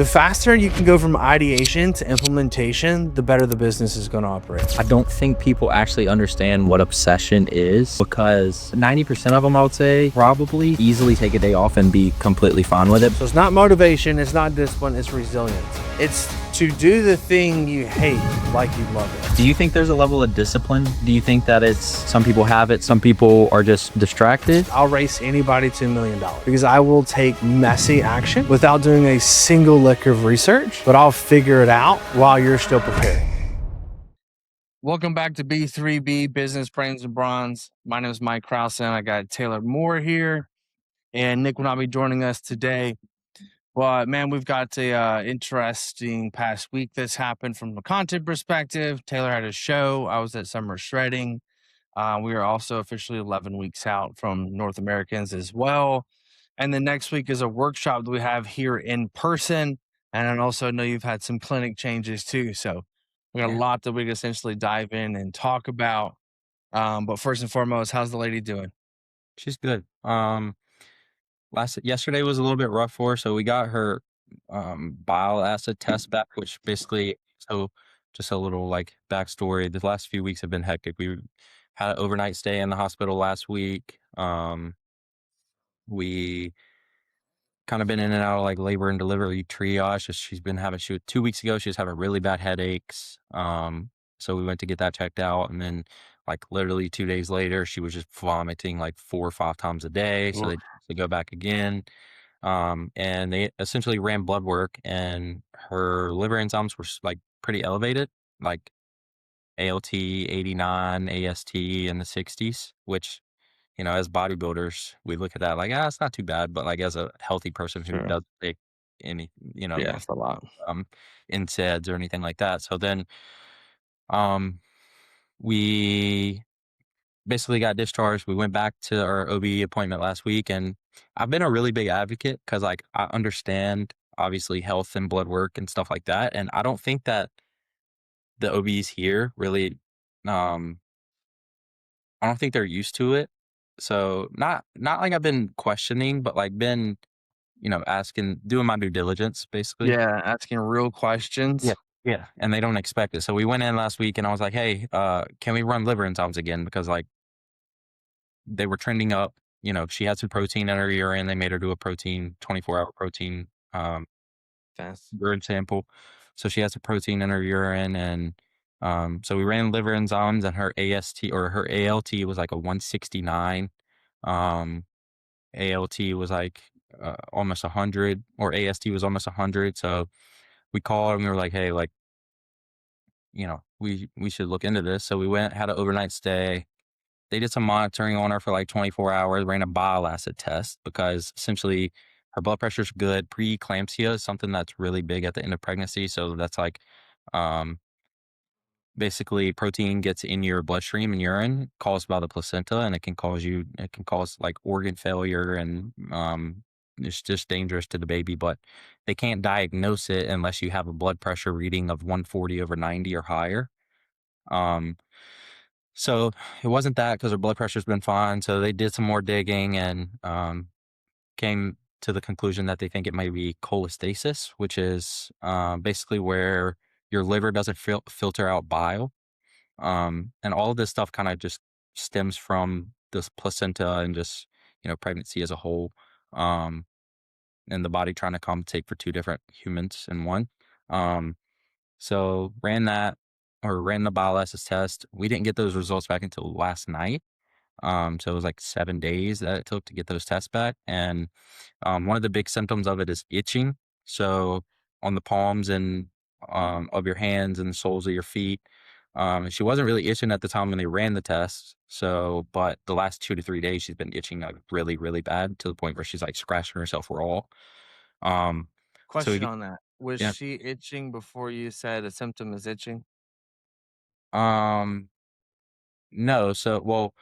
The faster you can go from ideation to implementation, the better the business is going to operate. I don't think people actually understand what obsession is, because 90% of them, I would say, probably easily take a day off and be completely fine with it. So it's not motivation, it's not discipline, it's resilience. It's to do the thing you hate like you love it. Do you think there's a level of discipline? Do you think that it's some people have it, some people are just distracted? I'll race anybody to $1 million because I will take messy action without doing a single lick of research, but I'll figure it out while you're still prepared. Welcome back to B3B, Business Brains and Bronze. My name is Mike Crowson. I got Taylor Moore here, and Nick will not be joining us today. But man, we've got a interesting past week that's happened from a content perspective. Taylor had a show. I was at Summer Shredding. We are also officially 11 weeks out from North Americans as well. And the next week is a workshop that we have here in person. And I also know you've had some clinic changes too. So we got a lot that we can essentially dive in and talk about. But first and foremost, how's the lady doing? She's good. Yesterday was a little bit rough for her, so we got her bile acid test back, which basically, so just a little like backstory. The last few weeks have been hectic. We had an overnight stay in the hospital last week. We kind of been in and out of like labor and delivery triage. She's been having 2 weeks ago, she was having really bad headaches. So we went to get that checked out, and then like literally 2 days later, she was just vomiting like 4 or 5 times a day. So they go back again. And they essentially ran blood work, and her liver enzymes were like pretty elevated, like ALT 89, AST in the 60s, which, you know, as bodybuilders, we look at that like, it's not too bad. But like as a healthy person who doesn't take any, That's a lot. NSAIDs or anything like that. So then we basically got discharged. We went back to our OB appointment last week, and I've been a really big advocate because like I understand obviously health and blood work and stuff like that. And I don't think that the OBs here really, I don't think they're used to it. So not like I've been questioning, but like been, doing my due diligence basically. Yeah, asking real questions. Yeah. Yeah. And they don't expect it. So we went in last week, and I was like, hey, can we run liver enzymes again? Because like they were trending up. You know, she had some protein in her urine. They made her do a 24-hour protein urine sample. So she has some protein in her urine, and so we ran liver enzymes, and her AST or her ALT was like a 169. ALT was like almost 100, or AST was almost 100. So we called and we were like, hey, like, we should look into this. So we went, had an overnight stay. They did some monitoring on her for like 24 hours, ran a bile acid test, because essentially her blood pressure is good. Preeclampsia is something that's really big at the end of pregnancy. So that's like, basically protein gets in your bloodstream and urine caused by the placenta, and it can cause like organ failure, and it's just dangerous to the baby. But they can't diagnose it unless you have a blood pressure reading of 140/90 or higher. So it wasn't that, because her blood pressure's been fine. So they did some more digging, and came to the conclusion that they think it might be cholestasis, which is basically where your liver doesn't filter out bile. And all of this stuff kind of just stems from this placenta and just, pregnancy as a whole. And the body trying to compensate for two different humans in one. So ran the bile acid test. We didn't get those results back until last night. So it was like 7 days that it took to get those tests back. And one of the big symptoms of it is itching. So on the palms and of your hands and the soles of your feet. She wasn't really itching at the time when they ran the test. So, but the last 2 to 3 days, she's been itching like really, really bad, to the point where she's like scratching herself raw. Question on that. Was she itching before you said a symptom is itching? No. So, well,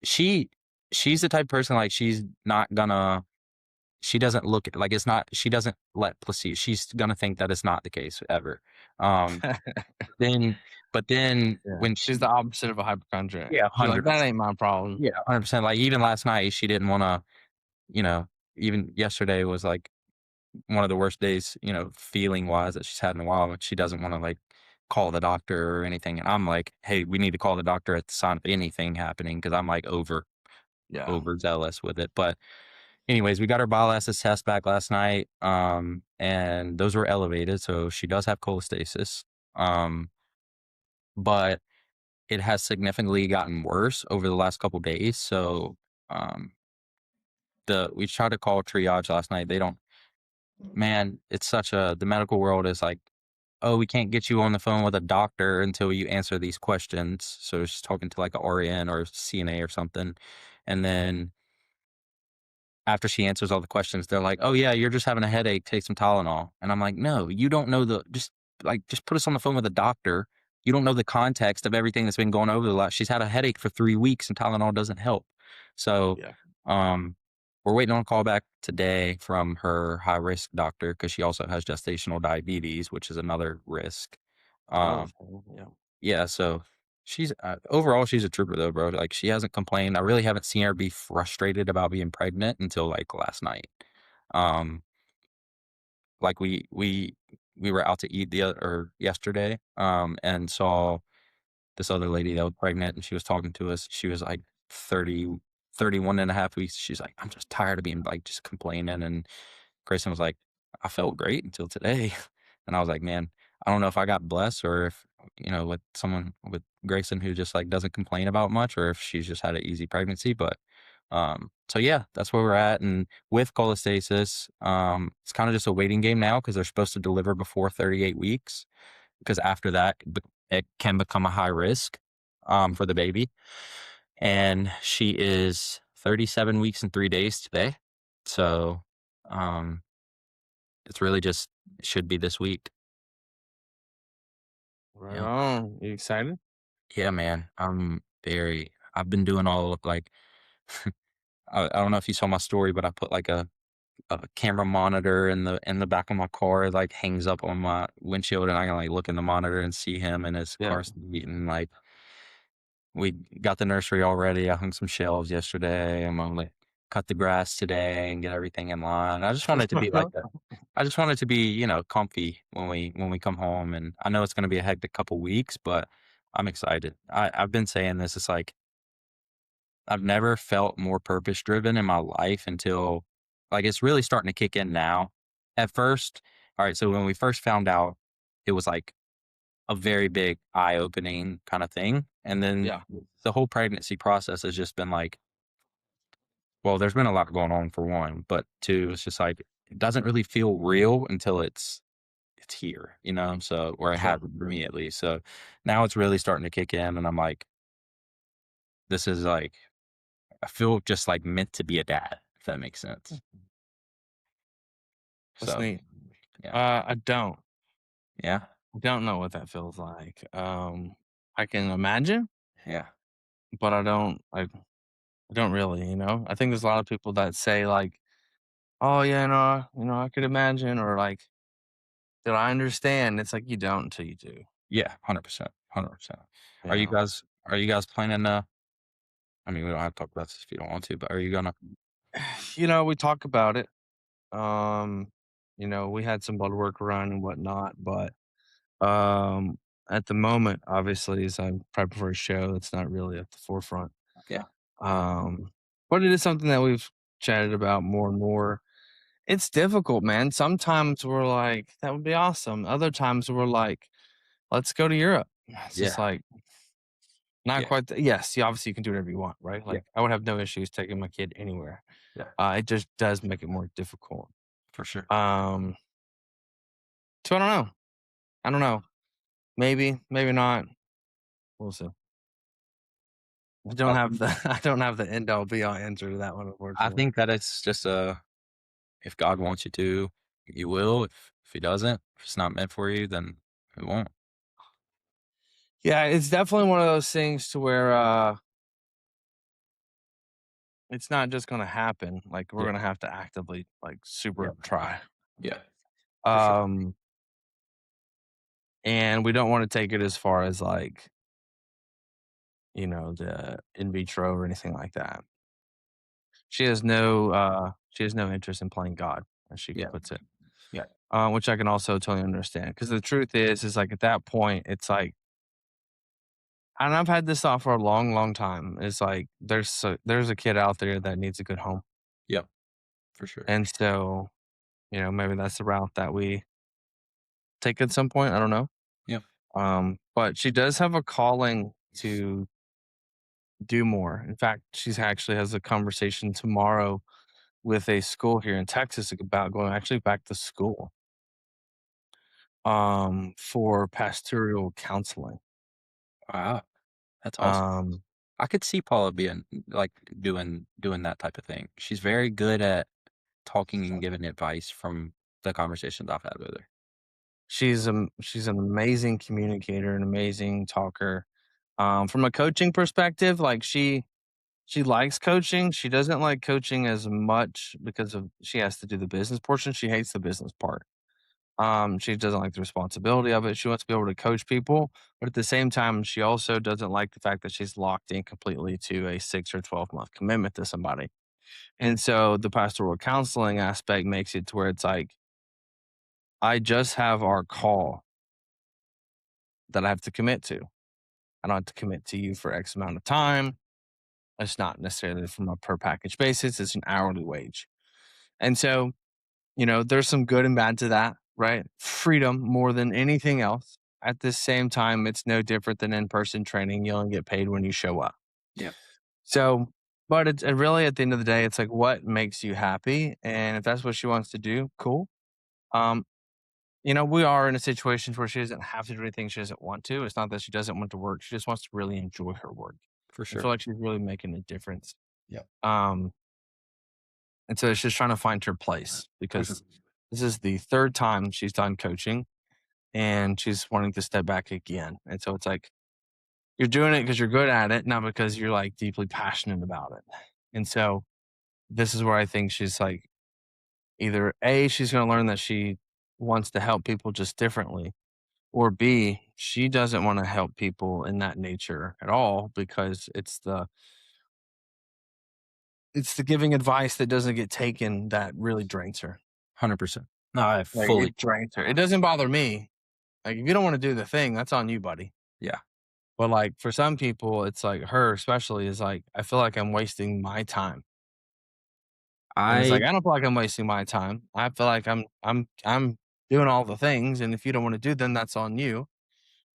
she's the type of person, like, she doesn't look like it's not, she doesn't let placebo. She's gonna think that it's not the case ever. Then when she's the opposite of a hypochondriac. Yeah, She's like, 100%. that ain't my problem. Yeah, 100%. Like even last night, she didn't want to, even yesterday was like, one of the worst days, feeling wise that she's had in a while. And she doesn't want to like call the doctor or anything. And I'm like, hey, we need to call the doctor at the sign of anything happening because I'm like Yeah. overzealous with it. But anyways, we got her bile acid test back last night, and those were elevated, so she does have cholestasis. But it has significantly gotten worse over the last couple days. So, um, the we tried to call triage last night. They don't. Man, it's such a the medical world is like, oh, we can't get you on the phone with a doctor until you answer these questions. So she's talking to like a RN or CNA or something, and then after she answers all the questions, they're like, "Oh yeah, you're just having a headache. Take some Tylenol." And I'm like, "No, you don't know the just put us on the phone with a doctor. You don't know the context of everything that's been going over the last. She's had a headache for 3 weeks, and Tylenol doesn't help." So, Yeah. um, we're waiting on a call back today from her high risk doctor because she also has gestational diabetes, which is another risk. Another Um, thing. Yeah. yeah, so she's overall she's a trooper though, bro. Like she hasn't complained. I really haven't seen her be frustrated about being pregnant until like last night. Um, like we were out to eat or yesterday, and saw this other lady that was pregnant, and she was talking to us. She was like 30, 31 and a half weeks. She's like, I'm just tired of being like just complaining. And Grayson was like, I felt great until today. And I was like, man, I don't know if I got blessed or if, with someone with Grayson who just like doesn't complain about much or if she's just had an easy pregnancy. But so yeah, that's where we're at. And with cholestasis, it's kind of just a waiting game now because they're supposed to deliver before 38 weeks. Because after that, it can become a high risk for the baby. And she is 37 weeks and 3 days today. So it's really just it should be this week. Right Yeah. on. You excited? Yeah, man. I've been doing all of like, I don't know if you saw my story, but I put like a camera monitor in the back of my car. It like hangs up on my windshield and I can like look in the monitor and see him in his Yeah. car seat and like we got the nursery already. I hung some shelves yesterday. I'm gonna like cut the grass today and get everything in line. I just want it to be like I just want it to be, comfy when we come home. And I know it's gonna be a hectic couple weeks, but I'm excited. I've been saying this. It's like I've never felt more purpose driven in my life until like it's really starting to kick in now. At first, all right, so when we first found out, it was like a very big eye opening kind of thing. And then Yeah. the whole pregnancy process has just been like, well, there's been a lot going on for one, but two, it's just like it doesn't really feel real until it's here, So or it has Sure. for me at least. So now it's really starting to kick in and I'm like, this is like I feel just like meant to be a dad, if that makes sense. That's So neat. yeah. I don't. Yeah. I don't know what that feels like. I can imagine, Yeah. but I don't really, I think there's a lot of people that say like, "Oh yeah, no, I could imagine," or like, "Did I understand?" It's like you don't until you do. Yeah. 100%. 100%. Are you Yeah. guys are you guys planning I mean we don't have to talk about this if you don't want to, but are you gonna We talk about it. Um, we had some blood work run and whatnot, but um, at the moment, obviously, as I'm prepping for a show, it's not really at the forefront. yeah. Um, but it is something that we've chatted about more and more. It's difficult, man. Sometimes we're like, that would be awesome. Other times we're like, let's go to Europe. It's just Yeah. like not Yeah. quite. Yes, obviously you can do whatever you want, right? Yeah. Like I would have no issues taking my kid anywhere. Yeah. It just does make it more difficult. For sure. Um, so I don't know. I don't know. Maybe, maybe not. We'll see. I I don't have the end all be all answer to that one, I unfortunately. think that it's just if God wants you to, you will. If he doesn't, if it's not meant for you, then it won't. Yeah, it's definitely one of those things to where it's not just gonna happen. Like we're Yeah. gonna have to actively like Yeah. super try. Yeah. For sure. Um and we don't want to take it as far as like, the in vitro or anything like that. She has no interest in playing God, as she Yeah. puts it. Yeah. Which I can also totally understand. Because the truth is like at that point, it's like, and I've had this thought for a long, long time. It's like there's a kid out there that needs a good home, Yep. For sure. and so maybe that's the route that we take at some point. I don't know. Yeah. But she does have a calling to do more. In fact, she's actually has a conversation tomorrow with a school here in Texas about going actually back to school for pastoral counseling. Wow. That's awesome. Um I could see Paula being like doing that typ of thing. She's very good at talking and giving advice from the conversations I've had with her. she's an amazing communicator, an amazing talker. From a coaching perspective, like she likes coaching. She doesn't like coaching as much because of she has to do the business portion. She hates the business part. She doesn't like the responsibility of it. She wants to be able to coach people, but at the same time, she also doesn't like the fact that she's locked in completely to a 6 or 12 month commitment to somebody. And so the pastoral counseling aspect makes it to where it's like, I just have our call that I have to commit to. I don't have to commit to you for X amount of time. It's not necessarily from a per package basis, it's an hourly wage. And so, there's some good and bad to that, right? Freedom more than anything else. At the same time, it's no different than in person training. You only get paid when you show up. Yeah. So, but it's really at the end of the day, it's like what makes you happy. And if that's what she wants to do, cool. Um, we are in a situation where she doesn't have to do anything she doesn't want to. It's not that she doesn't want to work. She just wants to really enjoy her work For and feel sure. like she's really making a difference. Yep. Um, and so it's just trying to find her place because Mhm. this is the third time she's done coaching and she's wanting to step back again. And so it's like you're doing it because you're good at it, not because you're like deeply passionate about it. And so this is where I think she's like either A, she's going to learn that she wants to help people just differently, or B, she doesn't want to help people in that nature at all because it's the giving advice that doesn't get taken that really drains her. 100%. No, I Like fully. it drains her. It doesn't bother me. Like if you don't want to do the thing, that's on you, buddy. Yeah. But like for some people, it's like her especially is like, I feel like I'm wasting my time. And it's I like, I don't feel like I'm wasting my time. I feel like I'm doing all the things. And if you don't want to do them, that's on you.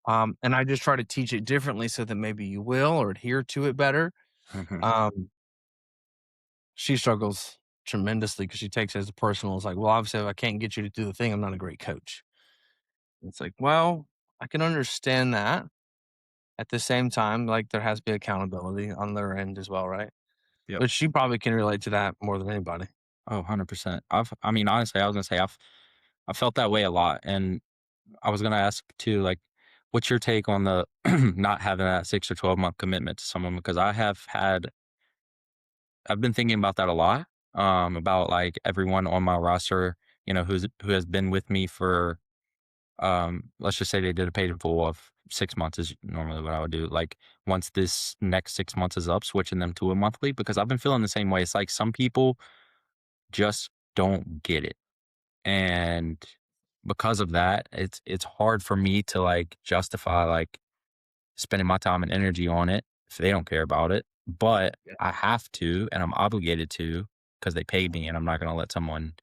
And I just try to teach it differently so that maybe you will or adhere to it better. Mhm. Um, she struggles tremendously because she takes it as a personal. It's like, well, obviously, if I can't get you to do the thing, I'm not a great coach. It's like, well, I can understand that. At the same time, like there has to be accountability on their end as well, right? Yep. But she probably can relate to that more than anybody. Oh, 100%. I mean, honestly, I was gonna say I felt that way a lot, and I was gonna ask too, like, what's your take on the not having that 6 or 12 month commitment to someone? Because I've been thinking about that a lot. About like everyone on my roster, who has been with me for let's just say they did a paid in full of 6 months is normally what I would do. Like once this next 6 months is up, switching them to a monthly because I've been feeling the same way. It's like some people just don't get it. And because of that, it's hard for me to like justify like spending my time and energy on it if they don't care about it. But Yeah. I have to and I'm obligated to because they paid me and I'm not gonna let someone,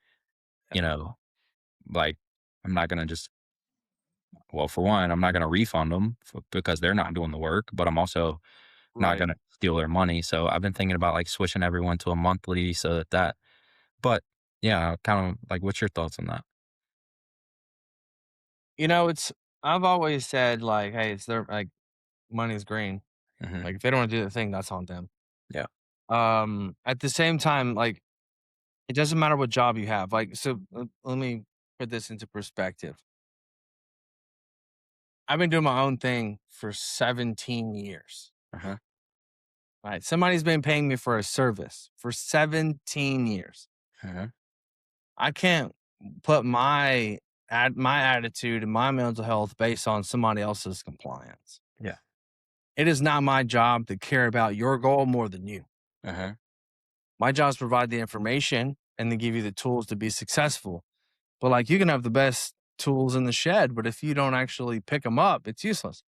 you know, like I'm not gonna just well, for one, I'm not gonna refund them because they're not doing the work, but I'm also not Right. gonna steal their money. So I've been thinking about like switching everyone to a monthly so that but yeah, kind of like what's your thoughts on that? I've always said like, hey, it's their like money's green. Mhm. Like if they don't want to do the thing, that's on them. Yeah. At the same time, like it doesn't matter what job you have. Like, so let me put this into perspective. I've been doing my own thing for 17 years. Uh-huh. Right. Somebody's been paying me for a service for 17 years. Uh-huh. I can't put my attitude and my mental health based on somebody else's compliance. Yeah. It is not my job to care about your goal more than you. Uh-huh. My job is to provide the information and to give you the tools to be successful. But like, you can have the best tools in the shed, but if you don't actually pick them up, it's useless.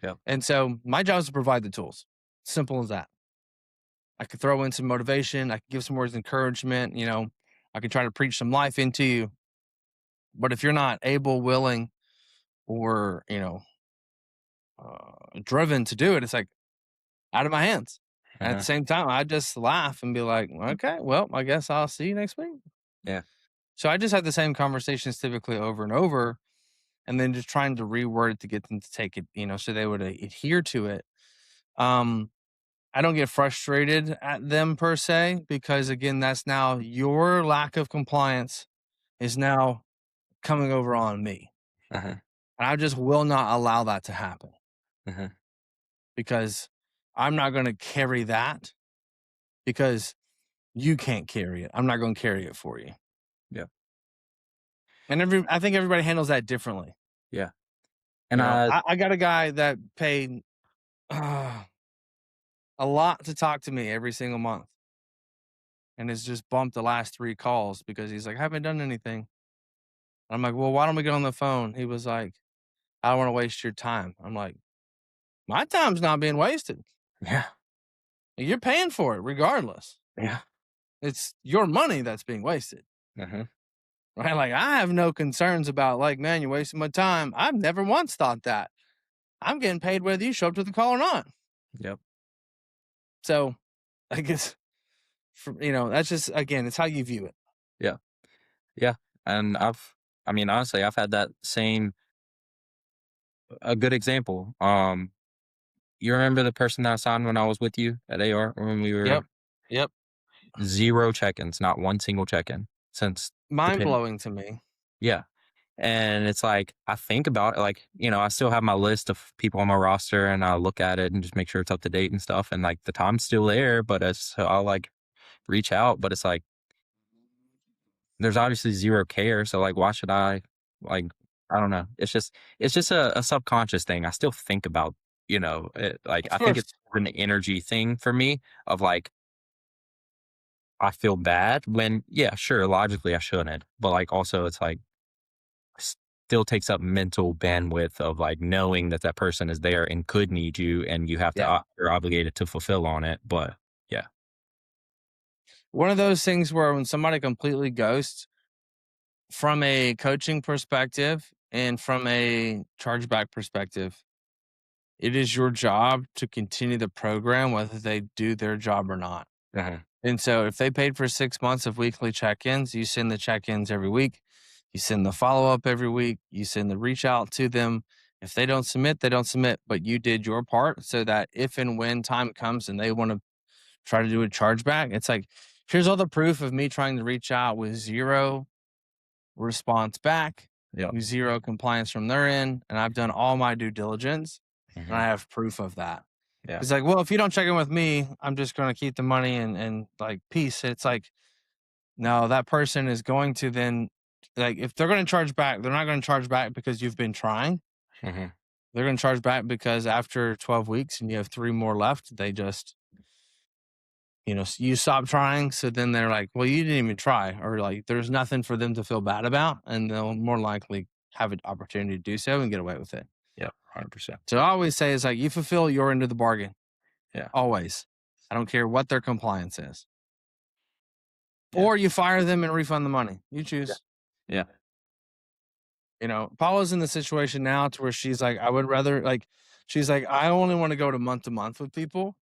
Yep. And so my job is to provide the tools. Simple as that. I could throw in some motivation. I could give some words of encouragement. I could try to preach some life into you. But if you're not able, willing, or driven to do it, it's like out of my hands. And at the same time, I just laugh and be like, okay, well, I guess I'll see you next week. Yeah. So I just have the same conversations typically over and over, and then just trying to reword it to get them to take it, so they would adhere to it. I don't get frustrated at them per se, because again, that's now your lack of compliance is now coming over on me. Uh-huh. And I just will not allow that to happen, Uh-huh. because I'm not going to carry that, because you can't carry it. I'm not going to carry it for you. Yeah. And I think everybody handles that differently. Yeah. And I got a guy that paid a lot to talk to me every single month, and has just bumped the last 3 calls because he's like, I haven't done anything. I'm like, well, why don't we get on the phone? He was like, I don't want to waste your time. I'm like, my time's not being wasted. yeah. You're paying for it regardless. Yeah. It's your money that's being wasted. Uh-huh. Right? Like, I have no concerns about, like, man, you're wasting my time. I've never once thought that. I'm getting paid whether you show up to the call or not. Yep. So I guess, that's just, again, it's how you view it. Yeah. Yeah. And honestly, I've had that a good example. You remember the person that I signed when I was with you at AR, when we were Yep. 0 check-ins, not one single check-in since Mind blowing to me. Yeah. And it's like, I think about it, like, I still have my list of people on my roster, and I look at it and just make sure it's up to date and stuff. And like, the time's still there, but I'll like reach out, but it's like, there's obviously 0 care. So like, why should I, like, I don't know. It's just a subconscious thing. I still think about, like, Of I think course. it's an energy thing for me of like, I feel bad when, yeah, sure, logically I shouldn't, but like, also it's like, still takes up mental bandwidth of like knowing that that person is there and could need you, and you have to, Yeah. you're obligated to fulfill on it. But yeah. One of those things where when somebody completely ghosts, from a coaching perspective and from a chargeback perspective, it is your job to continue the program, whether they do their job or not. Uh-huh. And so if they paid for 6 months of weekly check-ins, you send the check-ins every week. You send the follow-up every week. You send the reach out to them. If they don't submit, they don't submit, but you did your part, so that if and when time comes and they want to try to do a chargeback, it's like, here's all the proof of me trying to reach out with 0 response back, Yep. 0 compliance from their end, and I've done all my due diligence, and I Mhm. have proof of that. Yeah. It's like, well, if you don't check in with me, I'm just going to keep the money and like peace. It's like, no, that person is going to then, like, if they're going to charge back, they're not going to charge back because you've been trying. Mhm. They're going to charge back because after 12 weeks and you have 3 more left, they just, you stop trying. So then they're like, well, you didn't even try, or like, there's nothing for them to feel bad about. And they'll more likely have an opportunity to do so and get away with it. Yep. 100%. So I always say, is like, you fulfill your end of the bargain. Yeah. Always. I don't care what their compliance is. Yeah. Or you fire them and refund the money. You choose. Yeah. Paula's in the situation now to where she's like, I would rather, like, she's like, I only want to go to month with people.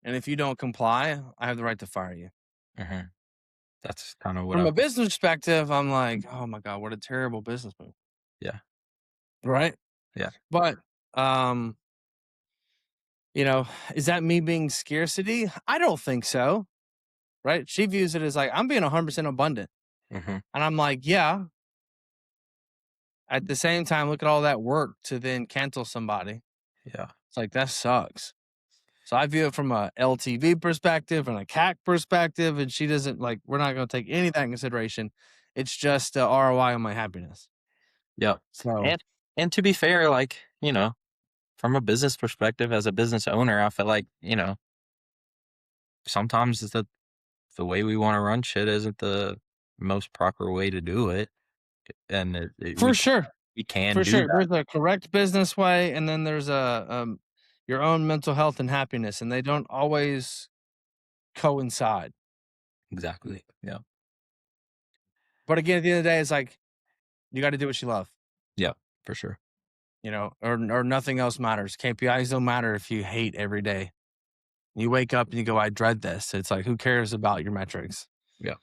And if you don't comply, I have the right to fire you. Mhm. That's kind of what From a business perspective, I'm like, oh my God, what a terrible business move. Yeah. Right. Yeah. But, is that me being scarcity? I don't think so. Right. She views it as like, I'm being 100% abundant. Mhm. And I'm like, yeah. At the same time, look at all that work to then cancel somebody. Yeah. It's like, that sucks. So I view it from a LTV perspective and a CAC perspective, and she doesn't, like, we're not going to take any of that in consideration. It's just ROI on my happiness. Yep. So, And to be fair, like, from a business perspective, as a business owner, I feel like, sometimes the way we want to run shit isn't the most proper way to do it. and For sure. we can For do sure. that. There's a correct business way, and then there's your own mental health and happiness, and they don't always coincide. Exactly. Yeah. But again, at the end of the day, it's like you got to do what you love, Yeah, for sure. or nothing else matters. KPIs don't matter if you hate every day. You wake up and you go, I dread this. It's like, who cares about your metrics? Yeah.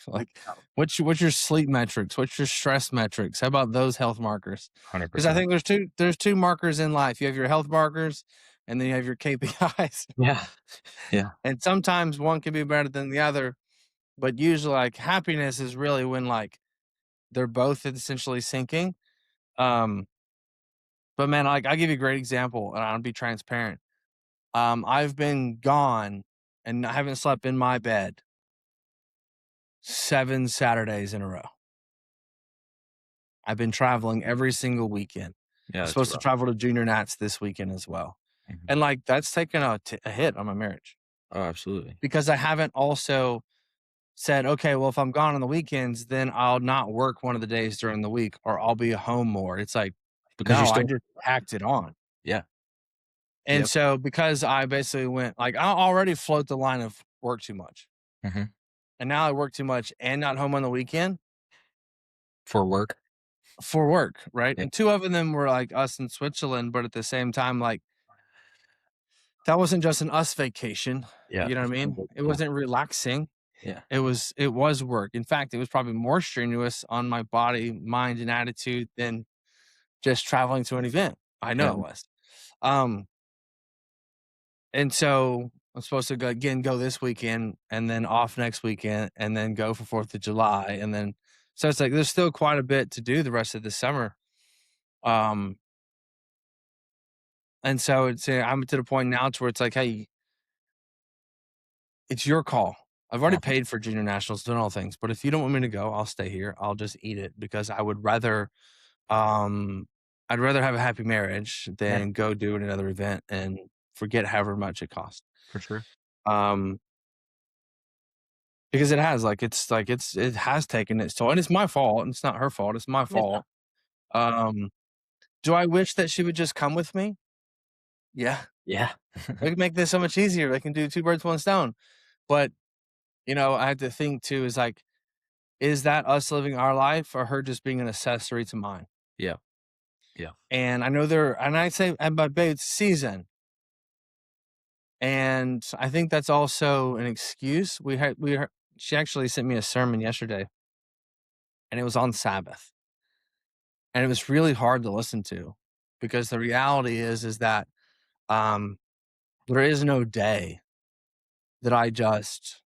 Like, what's your sleep metrics? What's your stress metrics? How about those health markers? Because I 100%. think there's two markers in life. You have your health markers, and then you have your KPIs. Yeah. Yeah. And sometimes one can be better than the other, but usually, like, happiness is really when, like, they're both essentially sinking. Um, but man, like, I'll give you a great example, and I'll be transparent. I've been gone and I haven't slept in my bed 7 Saturdays in a row. I've been traveling every single weekend. Yeah, I'm it's supposed to rough. travel to Junior Nats this weekend as well. Mhm. And, like, that's taken a hit on my marriage Oh, absolutely. because I haven't also said, okay, well, if I'm gone on the weekends, then I'll not work one of the days during the week or I'll be home more. It's like, Because you're no, I still just tacked it on. Yeah. And Yep. so because I basically went, like, I already float the line of work too much. Mhm. And now I work too much and not home on the weekend For work. for work, right? Yeah. And two of them were like us in Switzerland, but at the same time, like, that wasn't just an us vacation. Yeah. You know what I mean? It wasn't relaxing. Yeah. It was work. In fact, it was probably more strenuous on my body, mind, and attitude than just traveling to an event. I know Yeah. it was. Um, and so I'm supposed to go this weekend and then off next weekend and then go for 4th of July. And then so it's like there's still quite a bit to do the rest of the summer. Um, and so I'm to the point now to where it's like, hey, it's your call. I've already Uh-huh. paid for junior nationals, doing all things, but if you don't want me to go, I'll stay here. I'll just eat it because um, I'd rather have a happy marriage Yeah, than go do another event and forget however much it costs. for sure. Um, because it has taken its toll, and it's my fault. It's not her fault. It's my Yeah. fault. Um, do I wish that she would just come with me? Yeah, Yeah. we can make this so much easier. I can do two birds, one stone. But I have to think too. Is like, is that us living our life or her just being an accessory to mine? Yeah. Yeah. And I know and I say, but babe, it's season. And I think that's also an excuse. She actually sent me a sermon yesterday and it was on Sabbath. And it was really hard to listen to because the reality is that um, there is no day that I just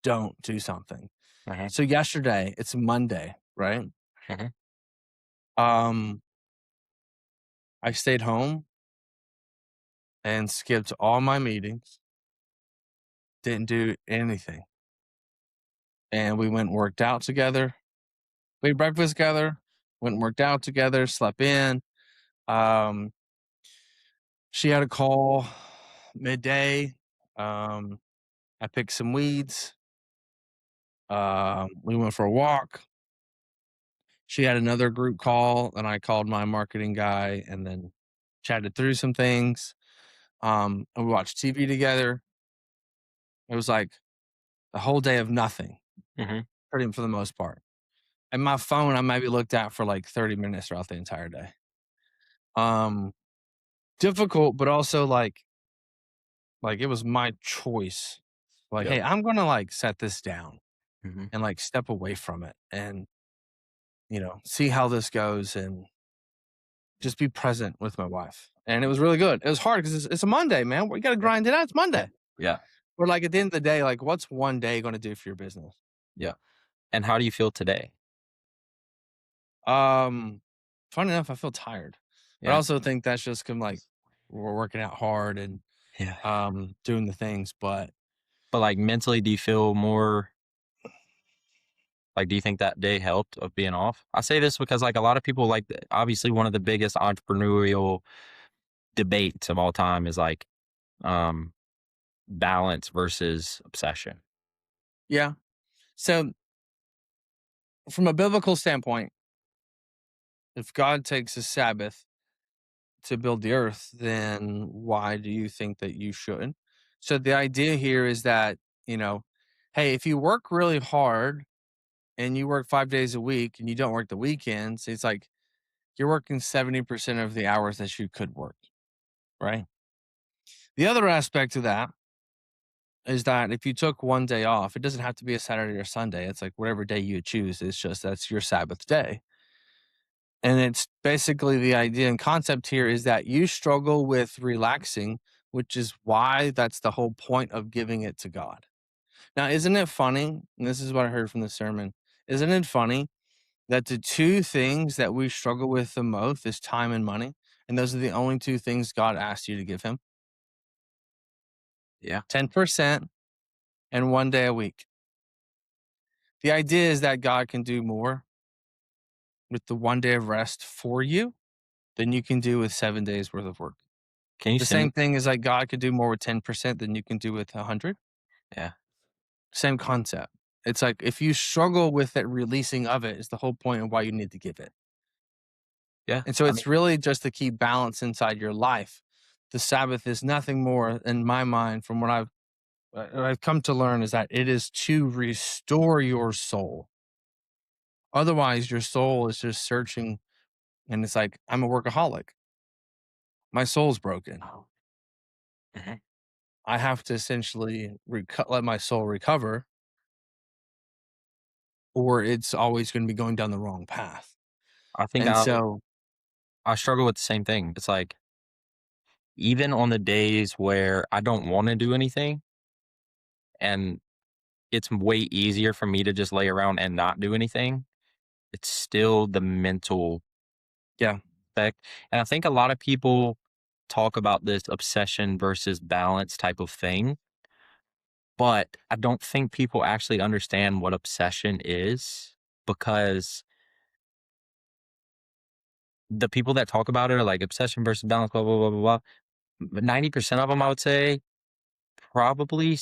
don't do something. Uh-huh. So yesterday, it's Monday, right? Uh-huh. Um, I stayed home and skipped all my meetings, didn't do anything. And we went and worked out together. We ate breakfast together, went and worked out together, slept in. Um, she had a call midday. Um, I picked some weeds. We went for a walk. She had another group call, and I called my marketing guy and then chatted through some things. And we watched TV together. It was like a whole day of nothing, Mhm. pretty much for the most part. And my phone, I maybe looked at for like 30 minutes throughout the entire day. Um, Difficult, but also like it was my choice. Like, Yep. hey, I'm gonna like set this down Mhm. and like step away from it and see how this goes and just be present with my wife. And it was really good. It was hard because it's a Monday, man. We got to Yeah. grind it out. It's Yeah. Monday. Yeah. We're like at the end of the day, like, what's one day going to do for your business? Yeah. And how do you feel today? Um, Funny enough, I feel tired, but I Yeah. also think that's just 'cause, like, we're working out hard and Yeah. doing the things. But But, like, mentally, do you feel more like, do you think that day helped of being off? I say this because, like, a lot of people, like, obviously, one of the biggest entrepreneurial debates of all time is, like, um, balance versus obsession. yeah, so from a biblical standpoint, if God takes a Sabbath to build the earth, then why do you think that you shouldn't? So the idea here is that, you know, hey, if you work really hard and you work 5 days a week and you don't work the weekends, it's like you're working 70% of the hours that you could work, right? The other aspect of that is that if you took one day off, it doesn't have to be a Saturday or Sunday. It's like whatever day you choose, it's just that's your Sabbath day. And it's basically the idea and concept here is that you struggle with relaxing, which is why that's the whole point of giving it to God. Now, isn't it funny? And this is what I heard from the sermon. Isn't it funny that the two things that we struggle with the most is time and money? And those are the only two things God asked you to give him Yeah. 10% and one day a week. The idea is that God can do more with the one day of rest for you than you can do with 7 days worth of work. Can you The send me? same thing is like God could do more with 10% than you can do with 100. Yeah. Same concept. It's like if you struggle with that releasing of it, is the whole point of why you need to give it. Yeah. And so I mean, it's really just to keep balance inside your life. The Sabbath is nothing more, in my mind, from what I've come to learn, is that it is to restore your soul. Otherwise, your soul is just searching, and it's like I'm a workaholic. My soul's broken. mhm. I have to essentially let my soul recover, or it's always going to be going down the wrong path. I think And so, I struggle with the same thing. It's like even on the days where I don't want to do anything, and it's way easier for me to just lay around and not do anything. It's still the mental yeah, effect. And I think a lot of people talk about this obsession versus balance type of thing, but I don't think people actually understand what obsession is because the people that talk about it are like obsession versus balance, blah, blah, blah, blah, blah. But 90% of them, I would say, probably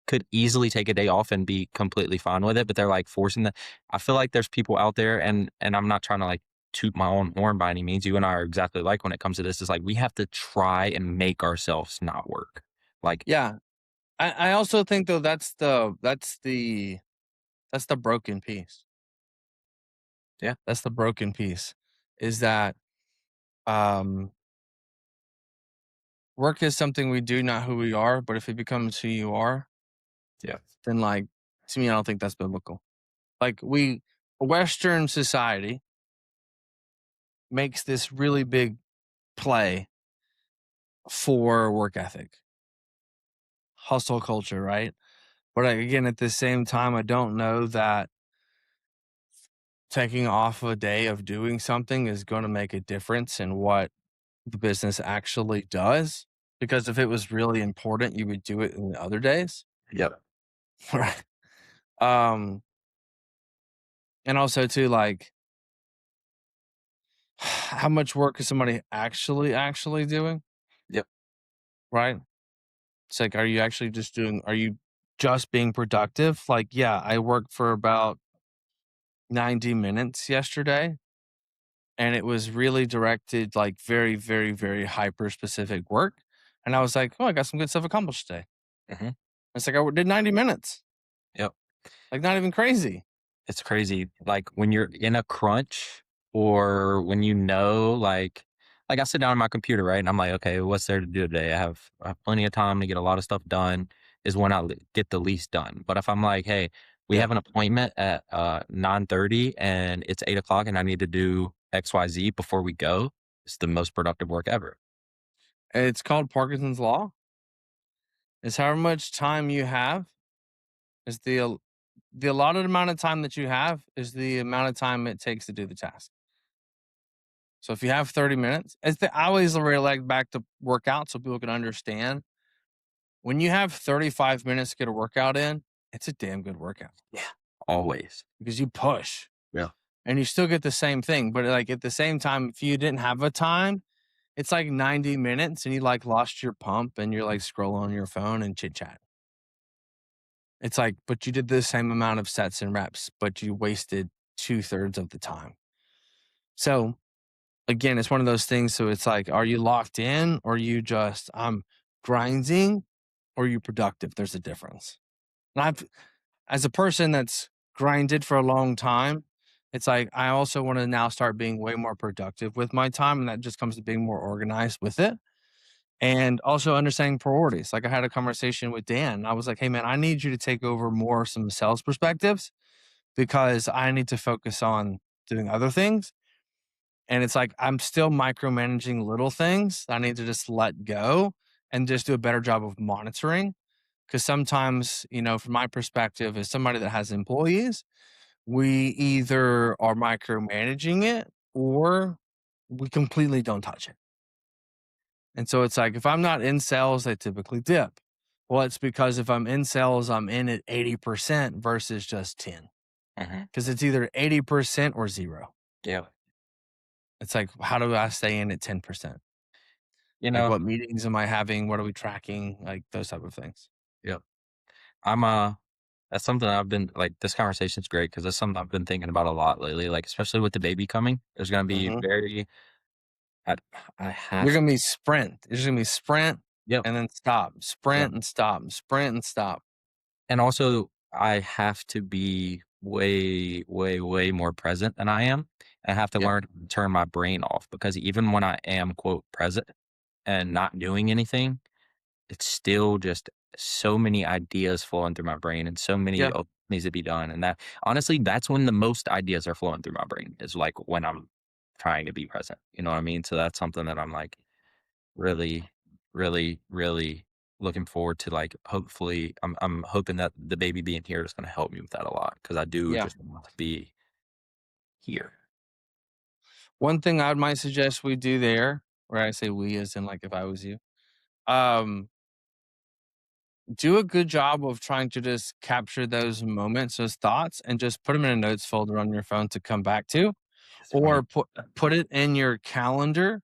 could easily take a day off and be completely fine with it, but they're like forcing that. I feel like there's people out there, and I'm not trying to like toot my own horn by any means. You and I are exactly like when it comes to this. It's like we have to try and make ourselves not work. Like, yeah. I also think though that's the broken piece. yeah, That's the broken piece. Is that um work is something we do, not who we are. But if it becomes who you are, yeah, then like to me, I don't think that's biblical. Like Western society makes this really big play for work ethic, hustle culture, right? But again, at the same time, I don't know that taking off a day of doing something is going to make a difference in what the business actually does. Because if it was really important, you would do it in the other days, yep, right? Um, and also too, like, how much work is somebody actually doing, yep, right? It's like, are you just being productive? Like, yeah, I worked for about 90 minutes yesterday, and it was really directed, like very, very, very hyper specific work. And I was like, oh, I got some good stuff accomplished today. hmm, It's like I did 90 minutes, yep. like not even crazy. It's crazy. Like when you're in a crunch or when like I sit down on my computer, right? And I'm like, okay, what's there to do today? I have plenty of time to get a lot of stuff done is when get the least done. But if I'm like, hey, we Yeah. have an appointment at 9:30 and it's 8 o'clock and I need to do XYZ before we go, it's the most productive work ever. It's called Parkinson's Law. It's however much time you have is the allotted amount of time that you have is the amount of time it takes to do the task. So if you have 30 minutes, I always relate back to workout so people can understand. When you have 35 minutes to get a workout in, it's a damn good workout Yeah. Always. because you push Yeah. and you still get the same thing. But like at the same time, if you didn't have a time, it's like 90 minutes and you like lost your pump and you're like scrolling on your phone and chit chat. It's like, but you did the same amount of sets and reps, but you wasted 2/3 of the time. So again, it's one of those things. So it's like, are you locked in or you just, I'm grinding or are you productive? There's a difference. And as a person that's grinded for a long time, it's like, I also want to now start being way more productive with my time. And that just comes to being more organized with it. And also understanding priorities. Like I had a conversation with Dan. I was like, hey man, I need you to take over more some sales perspectives because I need to focus on doing other things. And it's like I'm still micromanaging little things. I need to just let go and just do a better job of monitoring. Because sometimes, from my perspective, as somebody that has employees, we either are micromanaging it or we completely don't touch it. And so it's like if I'm not in sales, I typically dip. Well, it's because if I'm in sales, I'm in at 80% versus just 10. Because it's either 80% or zero. Yeah. It's like, how do I stay in at 10%? You Like, know, what meetings am I having? What are we tracking? Like those type of things. yep. I'm that's something I've been like this conversation's great because that's something I've been thinking about a lot lately. Like especially with the baby coming, there's gonna be Mhm. very I, I You're have gonna be sprint. It's gonna be sprint yep, and then stop, yep. sprint and stop, sprint and stop. And also I have to be way, way, way more present than I am. I have to Yep. learn to turn my brain off because even when I am quote present and not doing anything, it's still just so many ideas flowing through my brain and so many Yeah. needs to be done. And that honestly, that's when the most ideas are flowing through my brain is like when I'm trying to be present. You know what I mean? So that's something that I'm like really, really, really looking forward to. Like, hopefully, I'm hoping that the baby being here is going to help me with that a lot because I do Yeah. just want to be here. One thing I might suggest we do there, where I say we as in like if I was you, um, do a good job of trying to just capture those moments, those thoughts, and just put them in a notes folder on your phone to come back to, It's funny. or put it in your calendar.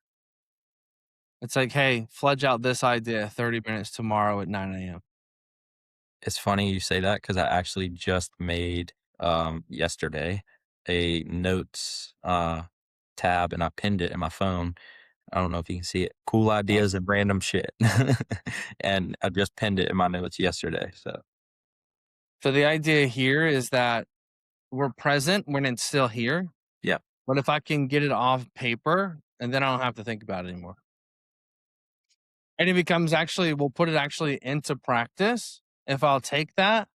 It's like, hey, fledge out this idea 30 minutes tomorrow at 9 a.m. It's funny you say that because I actually just made yesterday a notes tab and I pinned it in my phone. I don't know if you can see it. Cool ideas and random shit. And I just pinned it in my notes yesterday. So So the idea here is that we're present when it's still here. yeah. But if I can get it off paper and then I don't have to think about it anymore. And it becomes actually, we'll put it actually into practice. If I'll take that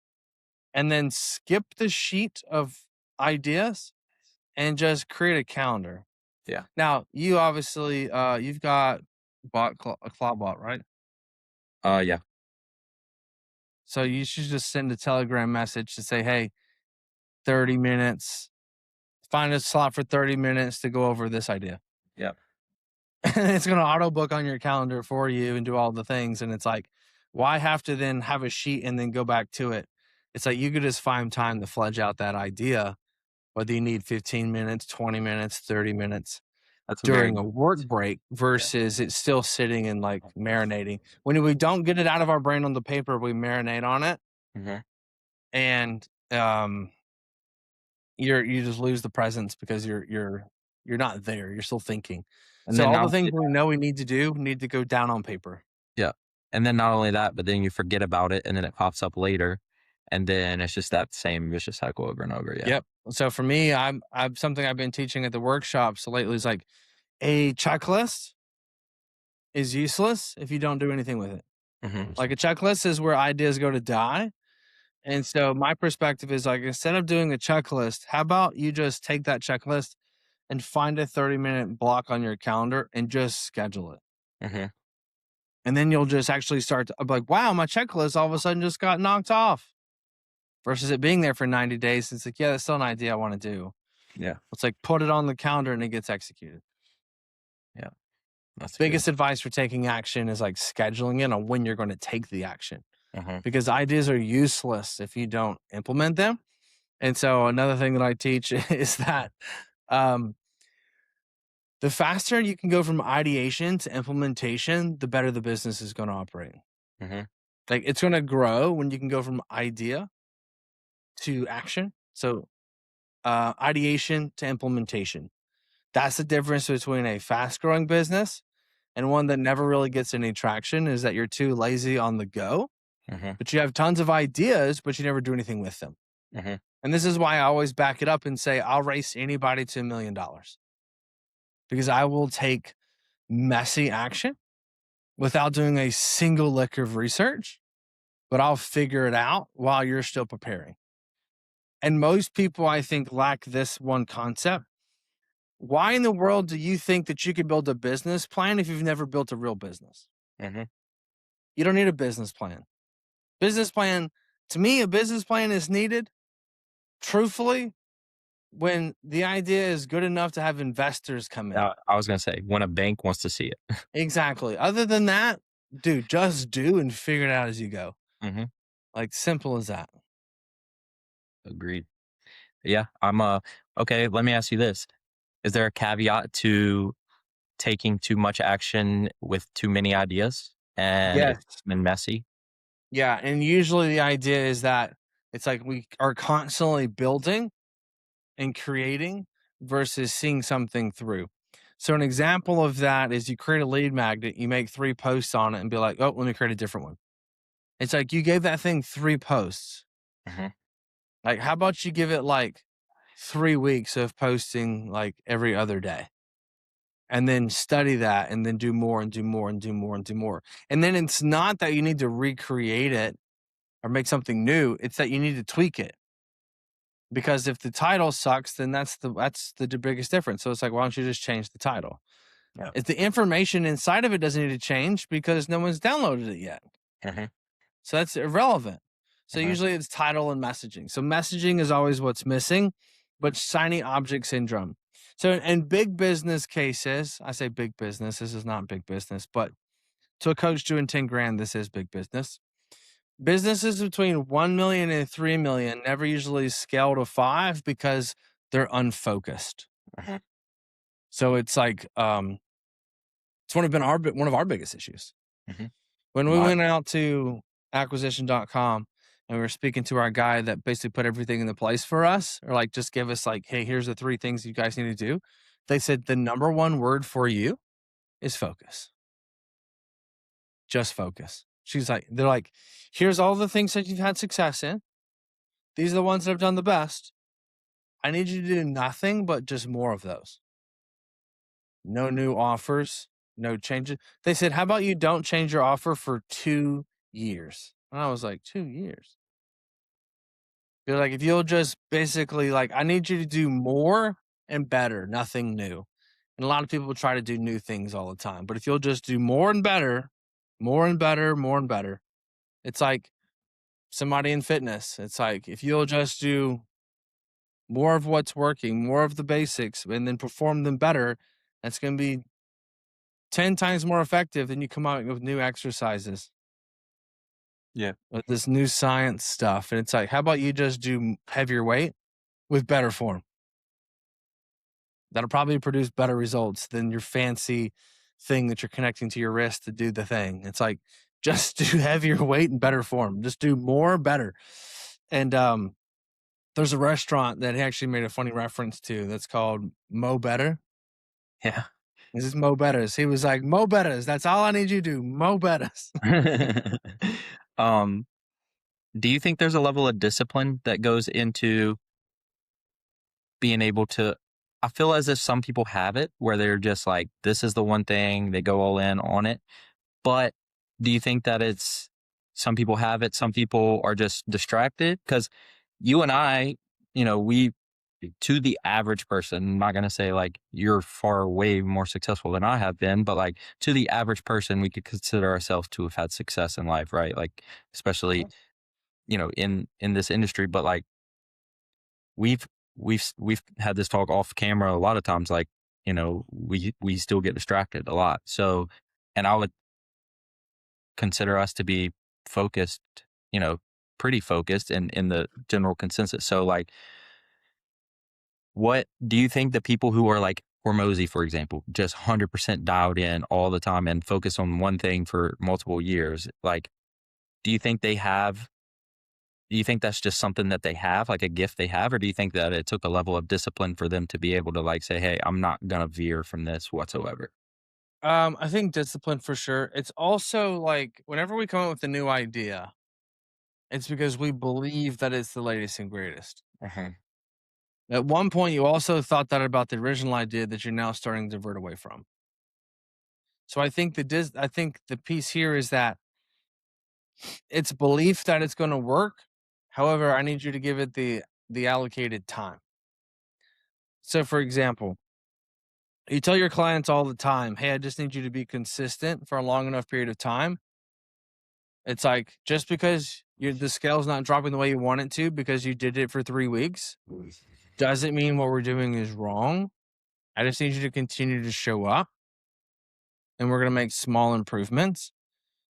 and then skip the sheet of ideas and just create a calendar. Yeah. Now, you obviously, you've got a Clawbot, right? Yeah. So you should just send a Telegram message to say, hey, 30 minutes, find a slot for 30 minutes to go over this idea. Yeah. And it's going to auto book on your calendar for you and do all the things. And it's like, why have to then have a sheet and then go back to it? It's like you could just find time to fledge out that idea, whether you need 15 minutes, 20 minutes, 30 minutes That's a very during a work break yeah. versus it's still sitting and like marinating. When we don't get it out of our brain on the paper, we marinate on it. Mhm. And you just lose the presence because you're not there. You're still thinking. And So then all not the things only we know we need to do need to go down on paper. yeah. And then not only that, but then you forget about it and then it pops up later. And then it's just that same vicious cycle over and over. Yeah. Yep. So for me, I'm something I've been teaching at the workshops lately is like a checklist is useless if you don't do anything with it. Mhm. Like a checklist is where ideas go to die. And so my perspective is like instead of doing a checklist, how about you just take that checklist and find a 30-minute block on your calendar and just schedule it. Mhm. And then you'll just actually start to I'm like, wow, my checklist all of a sudden just got knocked off. Versus it being there for 90 days. It's like, yeah, that's still an idea I want to do. Yeah. It's like put it on the calendar and it gets executed. Yeah. That's good. Biggest advice for taking action is like scheduling it on when you're going to take the action Mhm. because ideas are useless if you don't implement them. And so another thing that I teach is that um, the faster you can go from ideation to implementation, the better the business is going to operate. Mhm. Like it's going to grow when you can go from idea to action. So ideation to implementation. That's the difference between a fast growing business and one that never really gets any traction, is that you're too lazy on the go, but you have tons of ideas, but you never do anything with them. And this is why I always back it up and say, I'll race anybody to $1 million, because I will take messy action without doing a single lick of research, but I'll figure it out while you're still preparing. And most people, I think, lack this one concept. Why in the world do you think that you could build a business plan if you've never built a real business? You don't need a business plan. Business plan, to me, a business plan is needed, truthfully, when the idea is good enough to have investors come in. I was going to say, when a bank wants to see it. Exactly. Other than that, dude, just do and figure it out as you go. Like, simple as that. Agreed. Yeah. Okay. Let me ask you this. Is there a caveat to taking too much action with too many ideas and it's been messy? Yeah. And usually the idea is that it's like we are constantly building and creating versus seeing something through. So an example of that is you create a lead magnet, you make 3 posts on it and be like, oh, let me create a different one. It's like you gave that thing 3 posts. Like, how about you give it like 3 weeks of posting like every other day, and then study that, and then do more and do more and do more and do more. And then it's not that you need to recreate it or make something new. It's that you need to tweak it. Because if the title sucks, then that's the biggest difference. So it's like, why don't you just change the title? Yeah. If the information inside of it doesn't need to change because no one's downloaded it yet. So that's irrelevant. So usually it's title and messaging. So messaging is always what's missing, but shiny object syndrome. So in big business cases, I say big business, this is not big business, but to a coach doing 10 grand, this is big business. Businesses between 1 million and 3 million never usually scale to 5 because they're unfocused. So it's like, it's one of our biggest issues. When we went out to acquisition.com and we were speaking to our guy that basically put everything into place for us, or like just give us like, hey, here's the 3 things you guys need to do. They said the number 1 word for you is focus. Just focus. They're like, here's all the things that you've had success in. These are the ones that have done the best. I need you to do nothing but just more of those. No new offers, no changes. They said, how about you don't change your offer for 2 years? And I was like, 2 years? They're like, if you'll just basically like, I need you to do more and better, nothing new. And a lot of people try to do new things all the time. But if you'll just do more and better, more and better, more and better. It's like somebody in fitness. It's like, if you'll just do more of what's working, more of the basics, and then perform them better, that's going to be 10 times more effective than you come out with new exercises. Yeah. With this new science stuff. And it's like, how about you just do heavier weight with better form? That'll probably produce better results than your fancy thing that you're connecting to your wrist to do the thing. It's like, just do heavier weight and better form. Just do more, better. And there's a restaurant that he actually made a funny reference to that's called Mo Better. Yeah. This is Mo Bettas. He was like, Mo Bettas, that's all I need you to do. Mo Bettas. Do you think there's a level of discipline that goes into being able to, I feel as if some people have it where they're just like, this is the one thing, they go all in on it. But do you think that some people have it, some people are just distracted? Because you and I, to the average person, I'm not going to say like you're far way more successful than I have been, but like to the average person, we could consider ourselves to have had success in life, right? Like, especially, in this industry, but like we've had this talk off camera a lot of times, like, we still get distracted a lot. So, and I would consider us to be focused, pretty focused in the general consensus. So like, what do you think the people who are like Hormozy, for example, just 100% dialed in all the time and focus on one thing for multiple years, like, do you think they have Do you think that's just something that they have, like a gift they have, or do you think that it took a level of discipline for them to be able to like say, "Hey, I'm not gonna veer from this whatsoever"? I think discipline for sure. It's also like whenever we come up with a new idea, it's because we believe that it's the latest and greatest. Uh-huh. At one point, you also thought that about the original idea that you're now starting to divert away from. So I think the piece here is that it's belief that it's going to work. However, I need you to give it the allocated time. So, for example, you tell your clients all the time, "Hey, I just need you to be consistent for a long enough period of time." It's like just because the scale's not dropping the way you want it to because you did it for 3 weeks doesn't mean what we're doing is wrong. I just need you to continue to show up, and we're going to make small improvements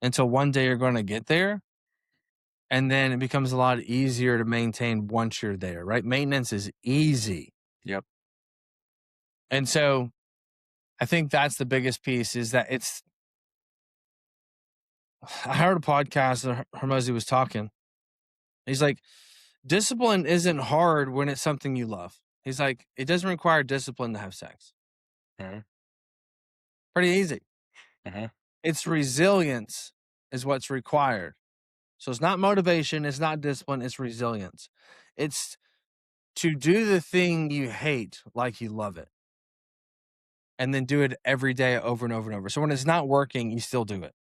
until one day you're going to get there, and then it becomes a lot easier to maintain once you're there, right? Maintenance is easy. Yep. And so I think that's the biggest piece is that I heard a podcast that Hermosi was talking. He's like, discipline isn't hard when it's something you love. He's like, it doesn't require discipline to have sex. Uh-huh. Pretty easy. Uh-huh. It's resilience is what's required. So it's not motivation, it's not discipline, it's resilience. It's to do the thing you hate like you love it. And then do it every day over and over and over. So when it's not working, you still do it.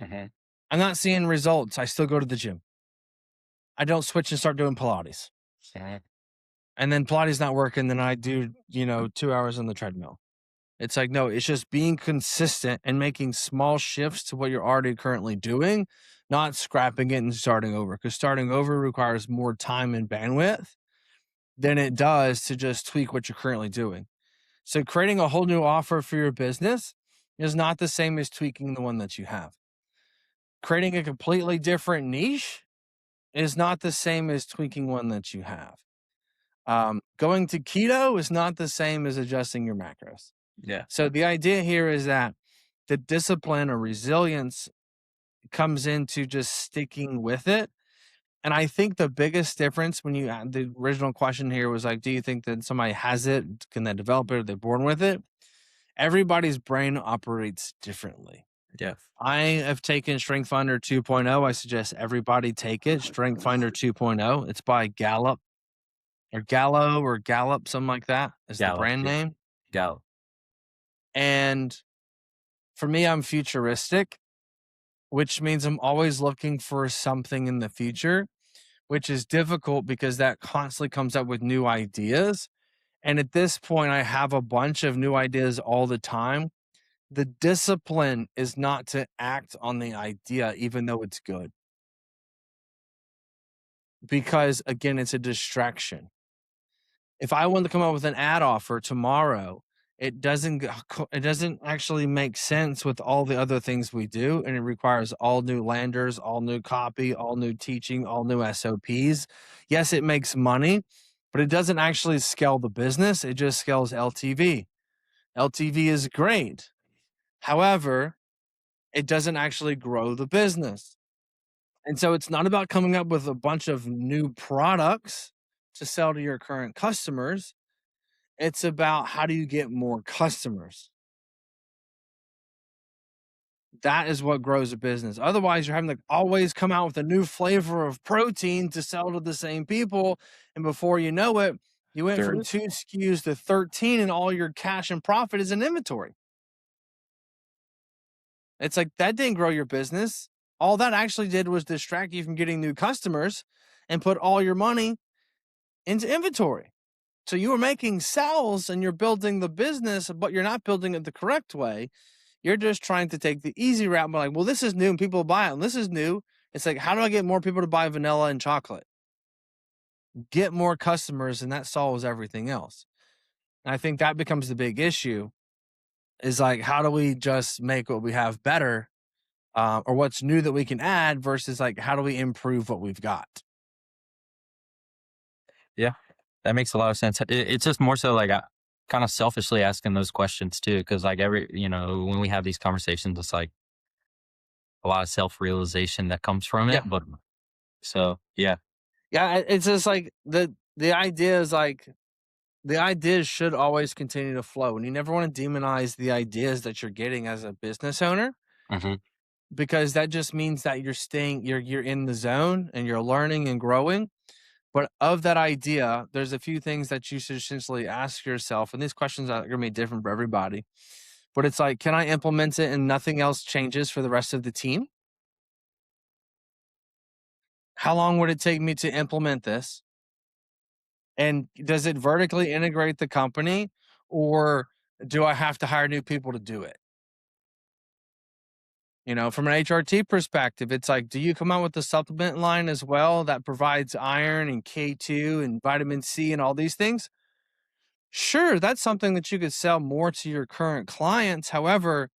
Uh-huh. I'm not seeing results. I still go to the gym. I don't switch and start doing Pilates. Uh-huh. And then Pilates not working, then I do, 2 hours on the treadmill. It's like, no, it's just being consistent and making small shifts to what you're already currently doing, not scrapping it and starting over. Because starting over requires more time and bandwidth than it does to just tweak what you're currently doing. So creating a whole new offer for your business is not the same as tweaking the one that you have. Creating a completely different niche is not the same as tweaking one that you have. Going to keto is not the same as adjusting your macros. Yeah. So the idea here is that the discipline or resilience comes into just sticking with it. And I think the biggest difference when the original question here was like, do you think that somebody has it? Can they develop it? Are they born with it? Everybody's brain operates differently. Yeah. I have taken Strength Finder 2.0. I suggest everybody take it. Strength Finder 2.0. It's by Gallup or Gallo or Gallup, something like that is the Gallup, brand yeah. name. Gallup. And for me, I'm futuristic, which means I'm always looking for something in the future, which is difficult because that constantly comes up with new ideas. And at this point, I have a bunch of new ideas all the time. The discipline is not to act on the idea, even though it's good. Because again, it's a distraction. If I want to come up with an ad offer tomorrow, it doesn't actually make sense with all the other things we do, and it requires all new landers, all new copy, all new teaching, all new SOPs. Yes, it makes money, but it doesn't actually scale the business. It just scales LTV. LTV is great. However, it doesn't actually grow the business. And so it's not about coming up with a bunch of new products to sell to your current customers. It's about how do you get more customers? That is what grows a business. Otherwise, you're having to always come out with a new flavor of protein to sell to the same people. And before you know it, you went from 2 SKUs to 13, and all your cash and profit is in inventory. It's like that didn't grow your business. All that actually did was distract you from getting new customers and put all your money into inventory. So you were making sales and you're building the business, but you're not building it the correct way. You're just trying to take the easy route. But like, well, this is new and people buy it. And this is new. It's like, how do I get more people to buy vanilla and chocolate? Get more customers, and that solves everything else. And I think that becomes the big issue is like, how do we just make what we have better or what's new that we can add versus like, how do we improve what we've got? Yeah, that makes a lot of sense. It's just more so like kind of selfishly asking those questions too, because like when we have these conversations, it's like a lot of self realization that comes from it. Yeah. But so yeah, Yeah, it's just like the idea is like the ideas should always continue to flow, and you never want to demonize the ideas that you're getting as a business owner, Mm-hmm. because that just means that you're in the zone and you're learning and growing. But of that idea, there's a few things that you should essentially ask yourself, and these questions are going to be different for everybody. But it's like, can I implement it and nothing else changes for the rest of the team? How long would it take me to implement this? And does it vertically integrate the company, or do I have to hire new people to do it? From an HRT perspective, it's like, do you come out with a supplement line as well that provides iron and K2 and vitamin C and all these things? Sure, that's something that you could sell more to your current clients. However,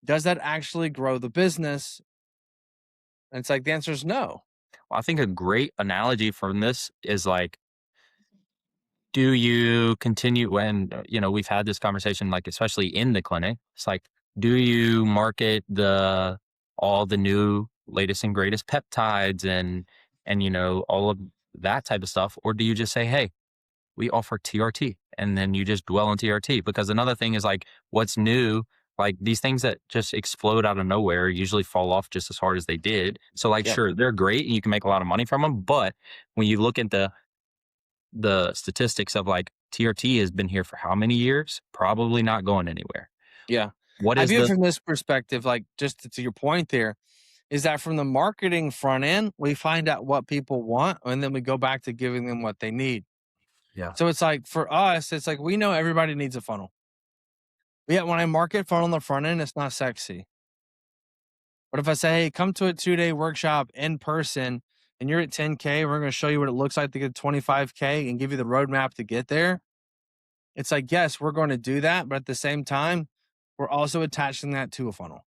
does that actually grow the business? And it's like, the answer is no. Well, I think a great analogy from this is like, do you continue when, we've had this conversation, like, especially in the clinic, it's like, do you market all the new latest and greatest peptides and, all of that type of stuff? Or do you just say, hey, we offer TRT, and then you just dwell on TRT? Because another thing is like, what's new, like these things that just explode out of nowhere usually fall off just as hard as they did. So like, Yep. sure, they're great and you can make a lot of money from them. But when you look at the statistics of like TRT has been here for how many years? Probably not going anywhere. Yeah. What I is view it the from this perspective, like, just to your point there, is that from the marketing front end, we find out what people want and then we go back to giving them what they need. Yeah. So it's like, for us, it's like, we know everybody needs a funnel. But yet when I market funnel on the front end, it's not sexy. But if I say, hey, come to a 2-day workshop in person and you're at 10K, we're going to show you what it looks like to get 25K and give you the roadmap to get there. It's like, yes, we're going to do that. But at the same time, we're also attaching that to a funnel.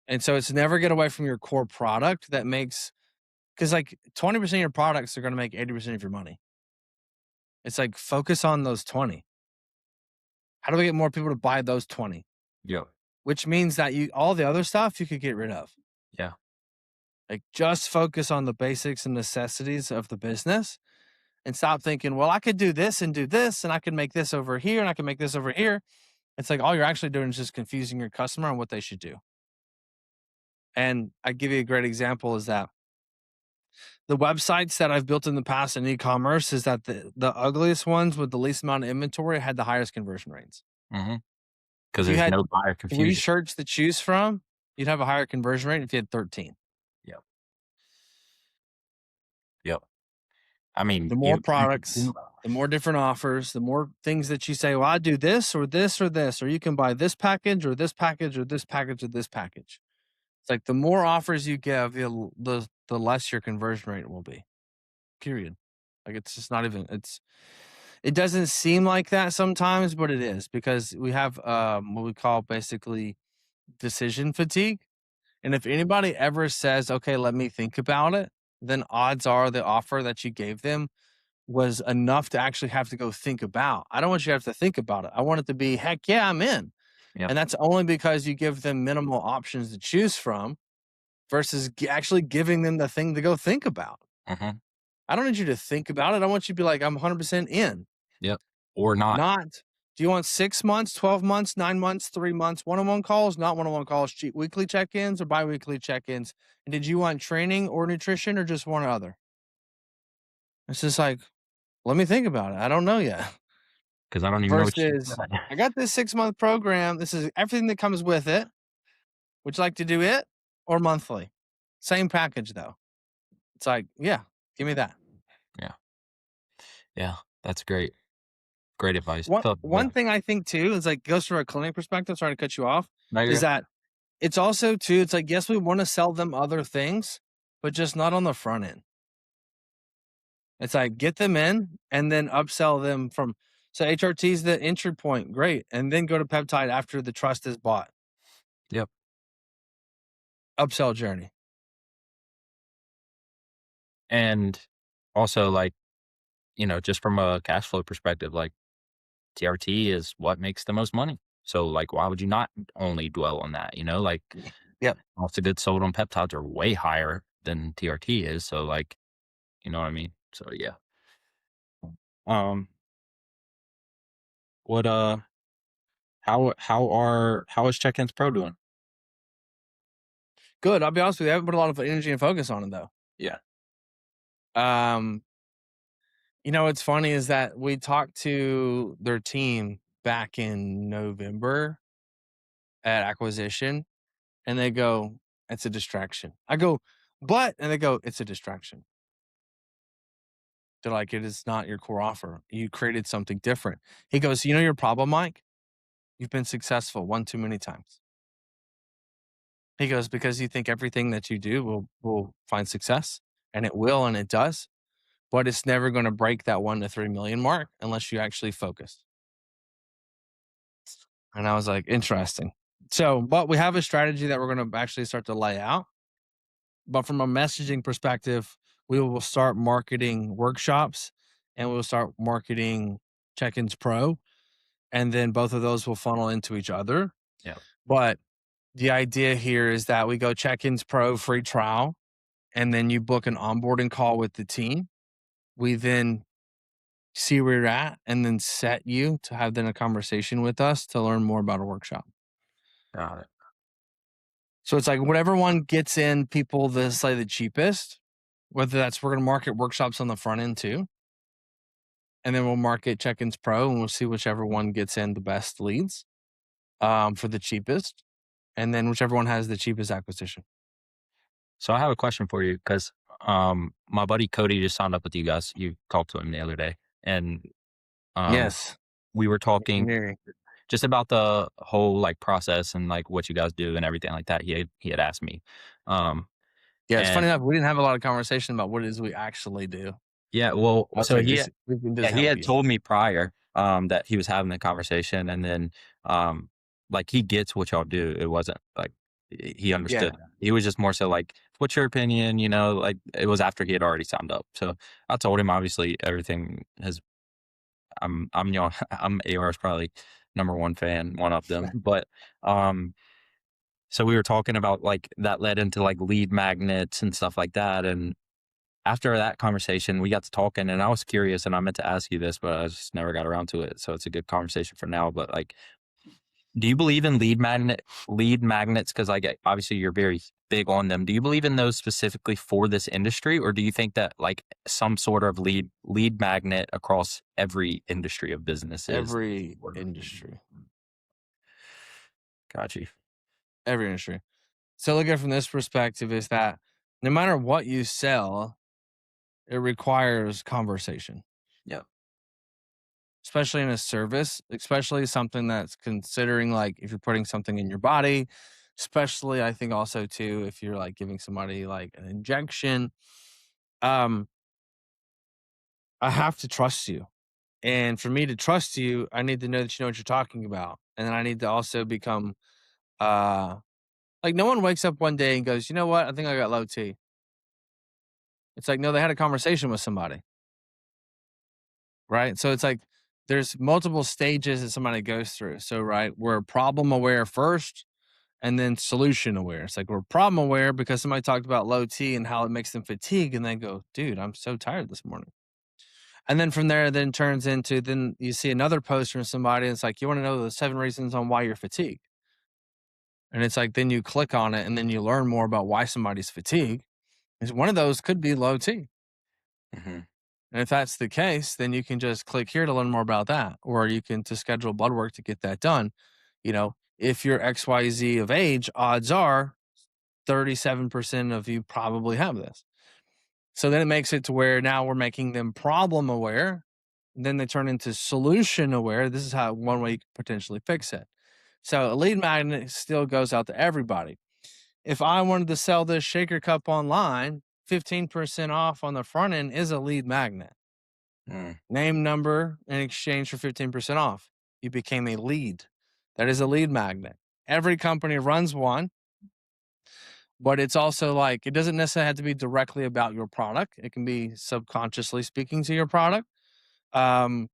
And so it's never get away from your core product that makes, because like 20% of your products are going to make 80% of your money. It's like, focus on those 20. How do we get more people to buy those 20? Yeah. Which means that all the other stuff you could get rid of. Yeah. Like, just focus on the basics and necessities of the business and stop thinking, well, I could do this and I can make this over here and I can make this over here. It's like, all you're actually doing is just confusing your customer on what they should do. And I give you a great example is that the websites that I've built in the past in e-commerce is that the ugliest ones with the least amount of inventory had the highest conversion rates. Mm-hmm. If Because you there's had no buyer 3 confusion. shirts to choose from, you'd have a higher conversion rate if you had 13. Yep. Yep. I mean, The more products, the more different offers, the more things that you say, well, I do this or this or this, or you can buy this package or this package or this package or this package. It's like, the more offers you give, the less your conversion rate will be. Period. Like, it's just not even, it doesn't seem like that sometimes, but it is, because we have what we call basically decision fatigue. And if anybody ever says, okay, let me think about it, then odds are the offer that you gave them was enough to actually have to go think about. I don't want you to have to think about it. I want it to be, heck yeah, I'm in. Yep. And that's only because you give them minimal options to choose from versus actually giving them the thing to go think about. Mm-hmm. I don't need you to think about it. I want you to be like, I'm 100% in. Yep. Or not. Not, do you want 6 months, 12 months, 9 months, 3 months, one-on-one calls, not one-on-one calls, weekly check-ins or bi-weekly check-ins? And did you want training or nutrition or just one or other? It's just like, let me think about it. I don't know yet. Because I don't even know what you Versus, said. I got this 6-month program. This is everything that comes with it. Would you like to do it or monthly? Same package though. It's like, yeah, give me that. Yeah. Yeah. That's great. Great advice. One thing I think too is, like, goes from a clinic perspective, sorry to cut you off, No, is that it's also too, it's like, yes, we want to sell them other things, but just not on the front end. It's like, get them in and then upsell them from, so HRT is the entry point, great. And then go to peptide after the trust is bought. Yep. Upsell journey. And also, like, just from a cash flow perspective, like, TRT is what makes the most money. So, like, why would you not only dwell on that? Like, Yep. cost of goods sold on peptides are way higher than TRT is. So, like, You know what I mean? So yeah. Um, what how is Check-ins Pro doing? Good. I'll be honest with you. I haven't put a lot of energy and focus on it though. Yeah. Um, what's funny is that we talked to their team back in November at acquisition, and they go, "It's a distraction." I go, "But," and they go, "It's a distraction." They're like, "It is not your core offer. You created something different." He goes, "You know your problem, Mike? You've been successful one too many times." He goes, "Because you think everything that you do will find success, and it will, and it does, but it's never going to break that 1 to 3 million mark unless you actually focus." And I was like, interesting. So, but we have a strategy that we're going to actually start to lay out. But from a messaging perspective, we will start marketing workshops and we'll start marketing Check-ins Pro. And then both of those will funnel into each other. Yeah. But the idea here is that we go Check-ins Pro free trial, and then you book an onboarding call with the team. We then see where you're at and then set you to have then a conversation with us to learn more about a workshop. Got it. So it's like whatever one gets in people the cheapest, whether that's we're going to market workshops on the front end too. And then we'll market Check-ins Pro and we'll see whichever one gets in the best leads for the cheapest. And then whichever one has the cheapest acquisition. So I have a question for you because my buddy Cody just signed up with you guys. You called to him the other day, and Yes. we were talking Engineering. just about the whole like process and like what you guys do and everything like that. He had asked me, um, Yeah, it's funny and enough. We didn't have a lot of conversation about what it is we actually do. yeah, well, I was so like, we can just he help had you. told me prior that he was having the conversation, and then like he gets what y'all do. It wasn't like he Yeah. understood. He was just more so like, "What's your opinion?" You know, like it was after he had already signed up. So I told him obviously everything has. I'm you know I'm AR's probably number one fan, one of them, but um so we were talking about like that led into like lead magnets and stuff like that. And after that conversation, we got to talking and I was curious and I meant to ask you this, but I just never got around to it. So it's a good conversation for now. But like, do you believe in lead magnets? Cause like, obviously you're very big on them. Do you believe in those specifically for this industry? Or do you think that like some sort of lead magnet across every industry of business is? Every industry. Got you. Every industry. So look at it from this perspective is that no matter what you sell, it requires conversation, Yeah. especially in a service, especially something that's considering like if you're putting something in your body, especially I think also too if you're like giving somebody like an injection. Um, I have to trust you. And for me to trust you, I need to know that you know what you're talking about. And then I need to also become uh like no one wakes up one day and goes, you know what, I think I got low T. It's like, no, they had a conversation with somebody. Right. So it's like there's multiple stages that somebody goes through. So, right, we're problem aware first and then solution aware. It's like we're problem aware because somebody talked about low T and how it makes them fatigue. And they go, dude, I'm so tired this morning. And then from there, then turns into then you see another post from somebody. And it's like, you want to know the 7 reasons on why you're fatigued. And it's like, then you click on it and then you learn more about why somebody's fatigued. Is one of those could be low T. Hmm. And if that's the case, then you can just click here to learn more about that, or you can to schedule blood work to get that done. If you're XYZ of age, odds are 37% of you probably have this. So then it makes it to where now we're making them problem aware. Then they turn into solution aware. This is how one way you could potentially fix it. So a lead magnet still goes out to everybody. If I wanted to sell this shaker cup online, 15% off on the front end is a lead magnet. Mm. Name, number in exchange for 15% off. You became a lead. That is a lead magnet. Every company runs one, but it's also like it doesn't necessarily have to be directly about your product. It can be subconsciously speaking to your product, um,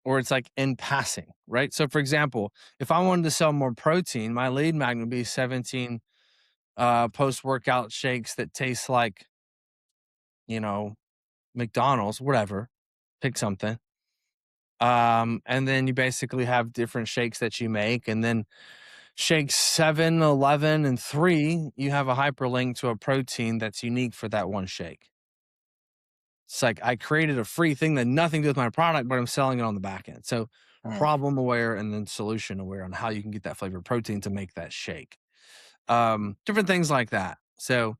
or it's like in passing, right? So, for example, if I wanted to sell more protein, my lead magnet would be 17 post workout shakes that taste like, you know, McDonald's, whatever, pick something. And then you basically have different shakes that you make. And then shakes 7, 11, and 3, you have a hyperlink to a protein that's unique for that one shake. It's like I created a free thing that nothing to do with my product, but I'm selling it on the back end. So problem aware and then solution aware on how you can get that flavored protein to make that shake. Different things like that. So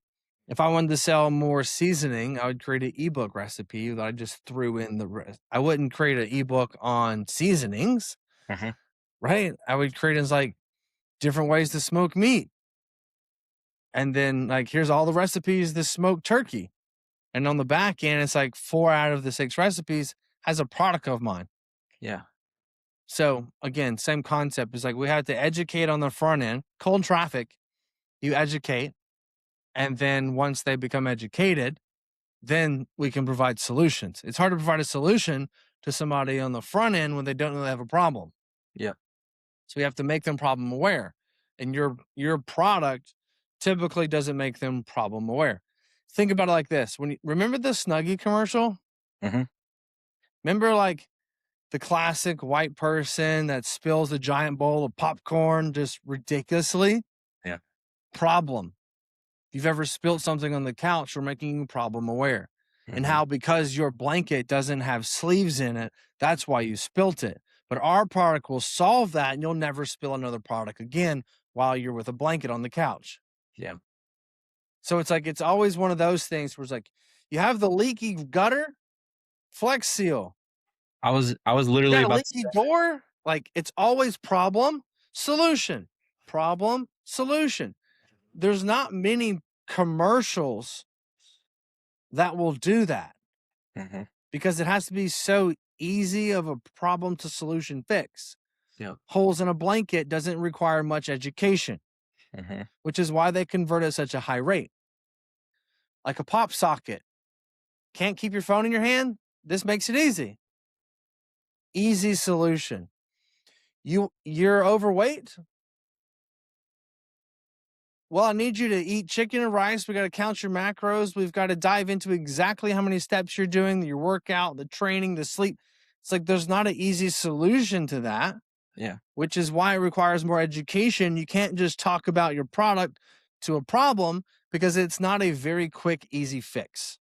if I wanted to sell more seasoning, I would create an ebook recipe that I just threw in I wouldn't create an ebook on seasonings, right? I would create it as like different ways to smoke meat. And then like, here's all the recipes to smoke turkey. And on the back end, it's like 4 out of the 6 recipes has a product of mine. Yeah. So again, same concept. It's like we have to educate on the front end, cold traffic, you educate. And then once they become educated, then we can provide solutions. It's hard to provide a solution to somebody on the front end when they don't know they have a problem. Yeah. So we have to make them problem aware. And your product typically doesn't make them problem aware. Think about it like this. When you remember the Snuggie commercial? Remember like the classic white person that spills a giant bowl of popcorn just ridiculously? Yeah. Problem. If you've ever spilled something on the couch, we're making you problem aware. And how because your blanket doesn't have sleeves in it, that's why you spilt it. But our product will solve that and you'll never spill another product again while you're with a blanket on the couch. Yeah. So it's like, it's always one of those things where it's like, you have the leaky gutter, Flex Seal. I was You literally got a about to leaky door, like it's always problem, solution, problem, solution. There's not many commercials that will do that because it has to be so easy of a problem to solution fix. Yeah. Holes in a blanket doesn't require much education, which is why they convert at such a high rate. Like a pop socket. Can't keep your phone in your hand? This makes it easy. Easy solution. You're overweight? Well, I need you to eat chicken and rice. We got to count your macros. We've got to dive into exactly how many steps you're doing, your workout, the training, the sleep. It's like there's not an easy solution to that. Yeah. Which is why it requires more education. You can't just talk about your product to a problem because it's not a very quick, easy fix.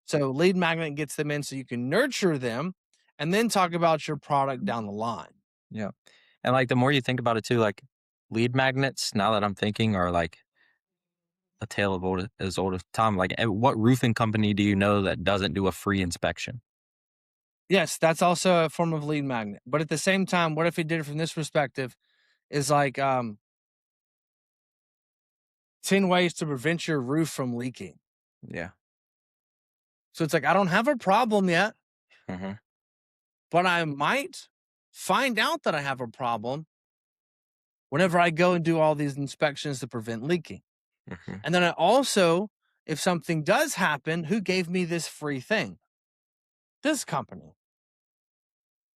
So lead magnet gets them in so you can nurture them and then talk about your product down the line. Yeah. And like the more you think about it too, like lead magnets, now that I'm thinking, are like a tale of as old as time. Like what roofing company do you know that doesn't do a free inspection? Yes, that's also a form of lead magnet. But at the same time, what if he did it from this perspective is like 10 ways to prevent your roof from leaking. Yeah. So it's like, I don't have a problem yet, but I might find out that I have a problem whenever I go and do all these inspections to prevent leaking. And then I also, if something does happen, who gave me this free thing? This company.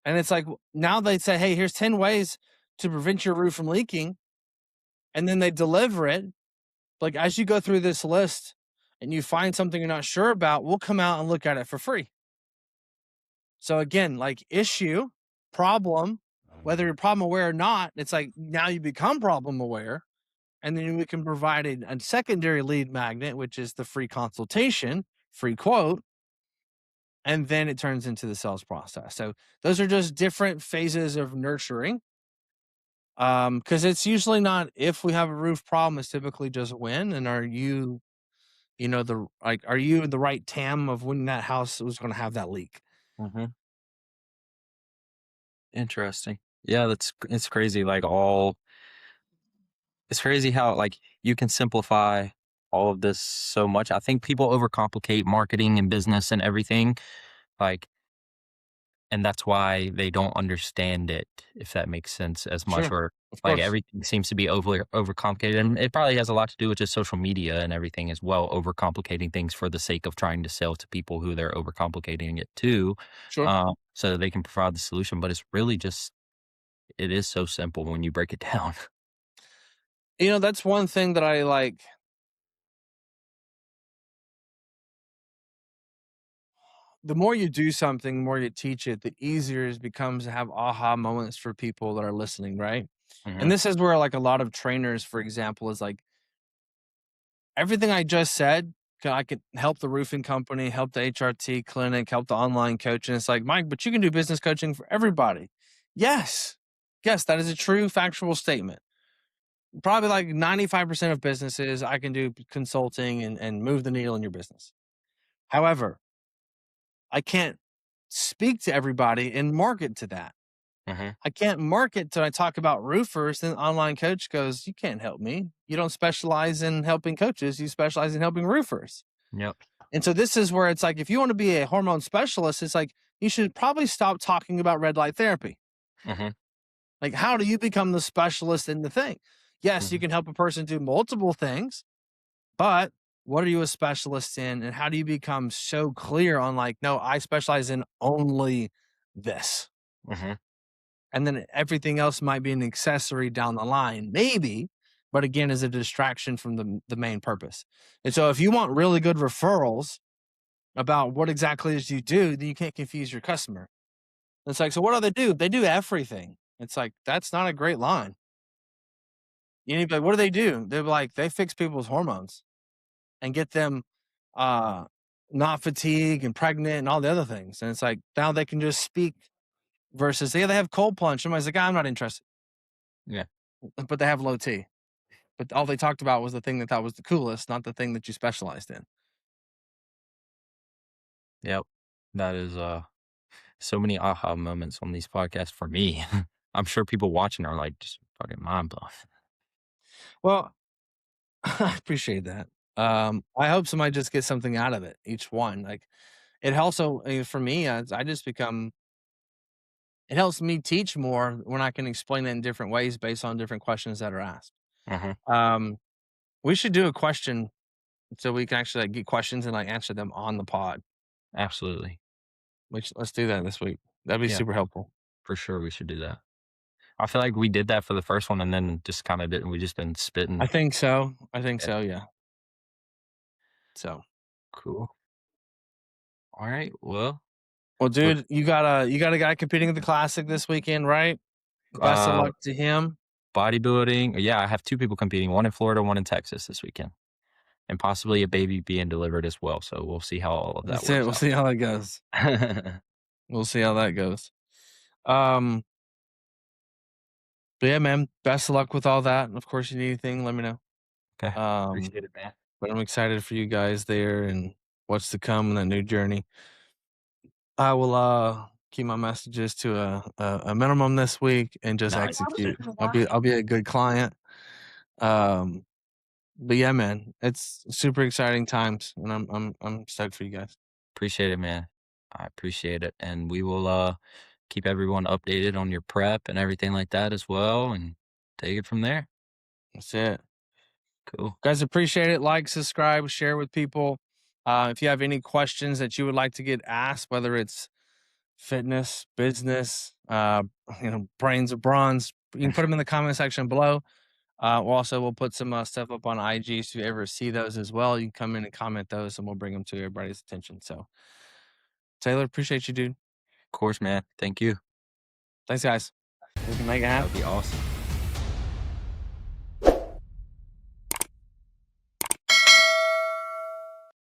And it's like, now they say, hey, here's 10 ways to prevent your roof from leaking. And then they deliver it. Like, as you go through this list and you find something you're not sure about, we'll come out and look at it for free. So again, like issue, problem, whether you're problem aware or not, it's like now you become problem aware. And then we can provide a secondary lead magnet, which is the free consultation, free quote. And then it turns into the sales process. So those are just different phases of nurturing. Because it's usually not if we have a roof problem, it's typically just when. And are you, are you in the right TAM of when that house was going to have that leak? Interesting. Yeah, it's crazy. It's crazy how like you can simplify all of this so much. I think people overcomplicate marketing and business and everything. Like, and that's why they don't understand it, if that makes sense as much. Sure, Or of like course. everything seems to be overcomplicated. And it probably has a lot to do with just social media and everything as well, overcomplicating things for the sake of trying to sell to people who they're overcomplicating it to, Sure. so that they can provide the solution. But it's really just, it is so simple when you break it down. That's one thing that I like. the more you do something, the more you teach it, the easier it becomes to have aha moments for people that are listening, right? And Mhm. this is where like a lot of trainers, for example, is like everything I just said, I could help the roofing company, help the HRT clinic, help the online coach. And it's like, Mike, but you can do business coaching for everybody. Yes. Yes, that is a true factual statement. Probably like 95% of businesses, I can do consulting and move the needle in your business. However, I can't speak to everybody and market to that. Mhm. I can't market till I talk about roofers. Then the online coach goes, you can't help me. You don't specialize in helping coaches. You specialize in helping roofers. Yep. And so this is where it's like, if you want to be a hormone specialist, it's like, you should probably stop talking about red light therapy. Mhm. Like, how do you become the specialist in the thing? Yes, you Mhm. can help a person do multiple things, but what are you a specialist in? And how do you become so clear on like, no, I specialize in only this? Mhm. And then everything else might be an accessory down the line, maybe, but again, is a distraction from the main purpose. And so if you want really good referrals about what exactly it is you do, then you can't confuse your customer. It's like, so what do they do? They do everything. It's like, that's not a great line. You need to be like, what do they do? They're like, they fix people's hormones and get them uh not fatigue and pregnant and all the other things. And it's like now they can just speak versus yeah, they have cold plunge. Somebody's like, I'm not interested, Yeah. but they have low T. But all they talked about was the thing that was the coolest, not the thing that you specialized in. Yep. That is so many aha moments on these podcasts for me. I'm sure people watching are like just fucking mind blown. Well, I appreciate that. I hope somebody just gets something out of it, each one. Like it also for me, I just become. It helps me teach more when I can explain it in different ways based on different questions that are asked. Mhm. Um, we should do a question so we can actually like, get questions and like answer them on the pod. Absolutely. Which let's do that this week. That'd be Yeah, super helpful. for sure we should do that. I feel like we did that for the first one and then just kind of didn't. We just been I spitting. think so. I think Yeah. so. Yeah. So, Cool. All right. Well, well, look, dude, you got a guy competing in the classic this weekend, right? Best of uh, luck to him. bodybuilding. Yeah, I have two people competing, one in Florida, one in Texas this weekend, and possibly a baby being delivered as well. So we'll see how all of that That's it. works We'll out. see how that goes. We'll see how that goes. Um, but yeah, man, best of luck with all that. And of course, you need anything, let me know. Okay. Um, Appreciate it, man. but I'm excited for you guys there and what's to come in that new journey. I will keep my messages to a minimum this week and just Nice. execute. I'll be a good client. Um, but yeah, man, it's super exciting times, and I'm stoked for you guys. Appreciate it, man. I appreciate it. And we will keep everyone updated on your prep and everything like that as well and take it from there. That's it, Cool. guys. Appreciate it. Like, subscribe, share with people. If you have any questions that you would like to get asked, whether it's fitness, business, brains or bronze, you can put them in the comment section below. We'll put some stuff up on IG, so if you ever see those as well, you can come in and comment those, and we'll bring them to everybody's attention. So, Taylor, appreciate you, dude. Of course, man. Thank you. Thanks, guys. We can make it That would happen. be awesome.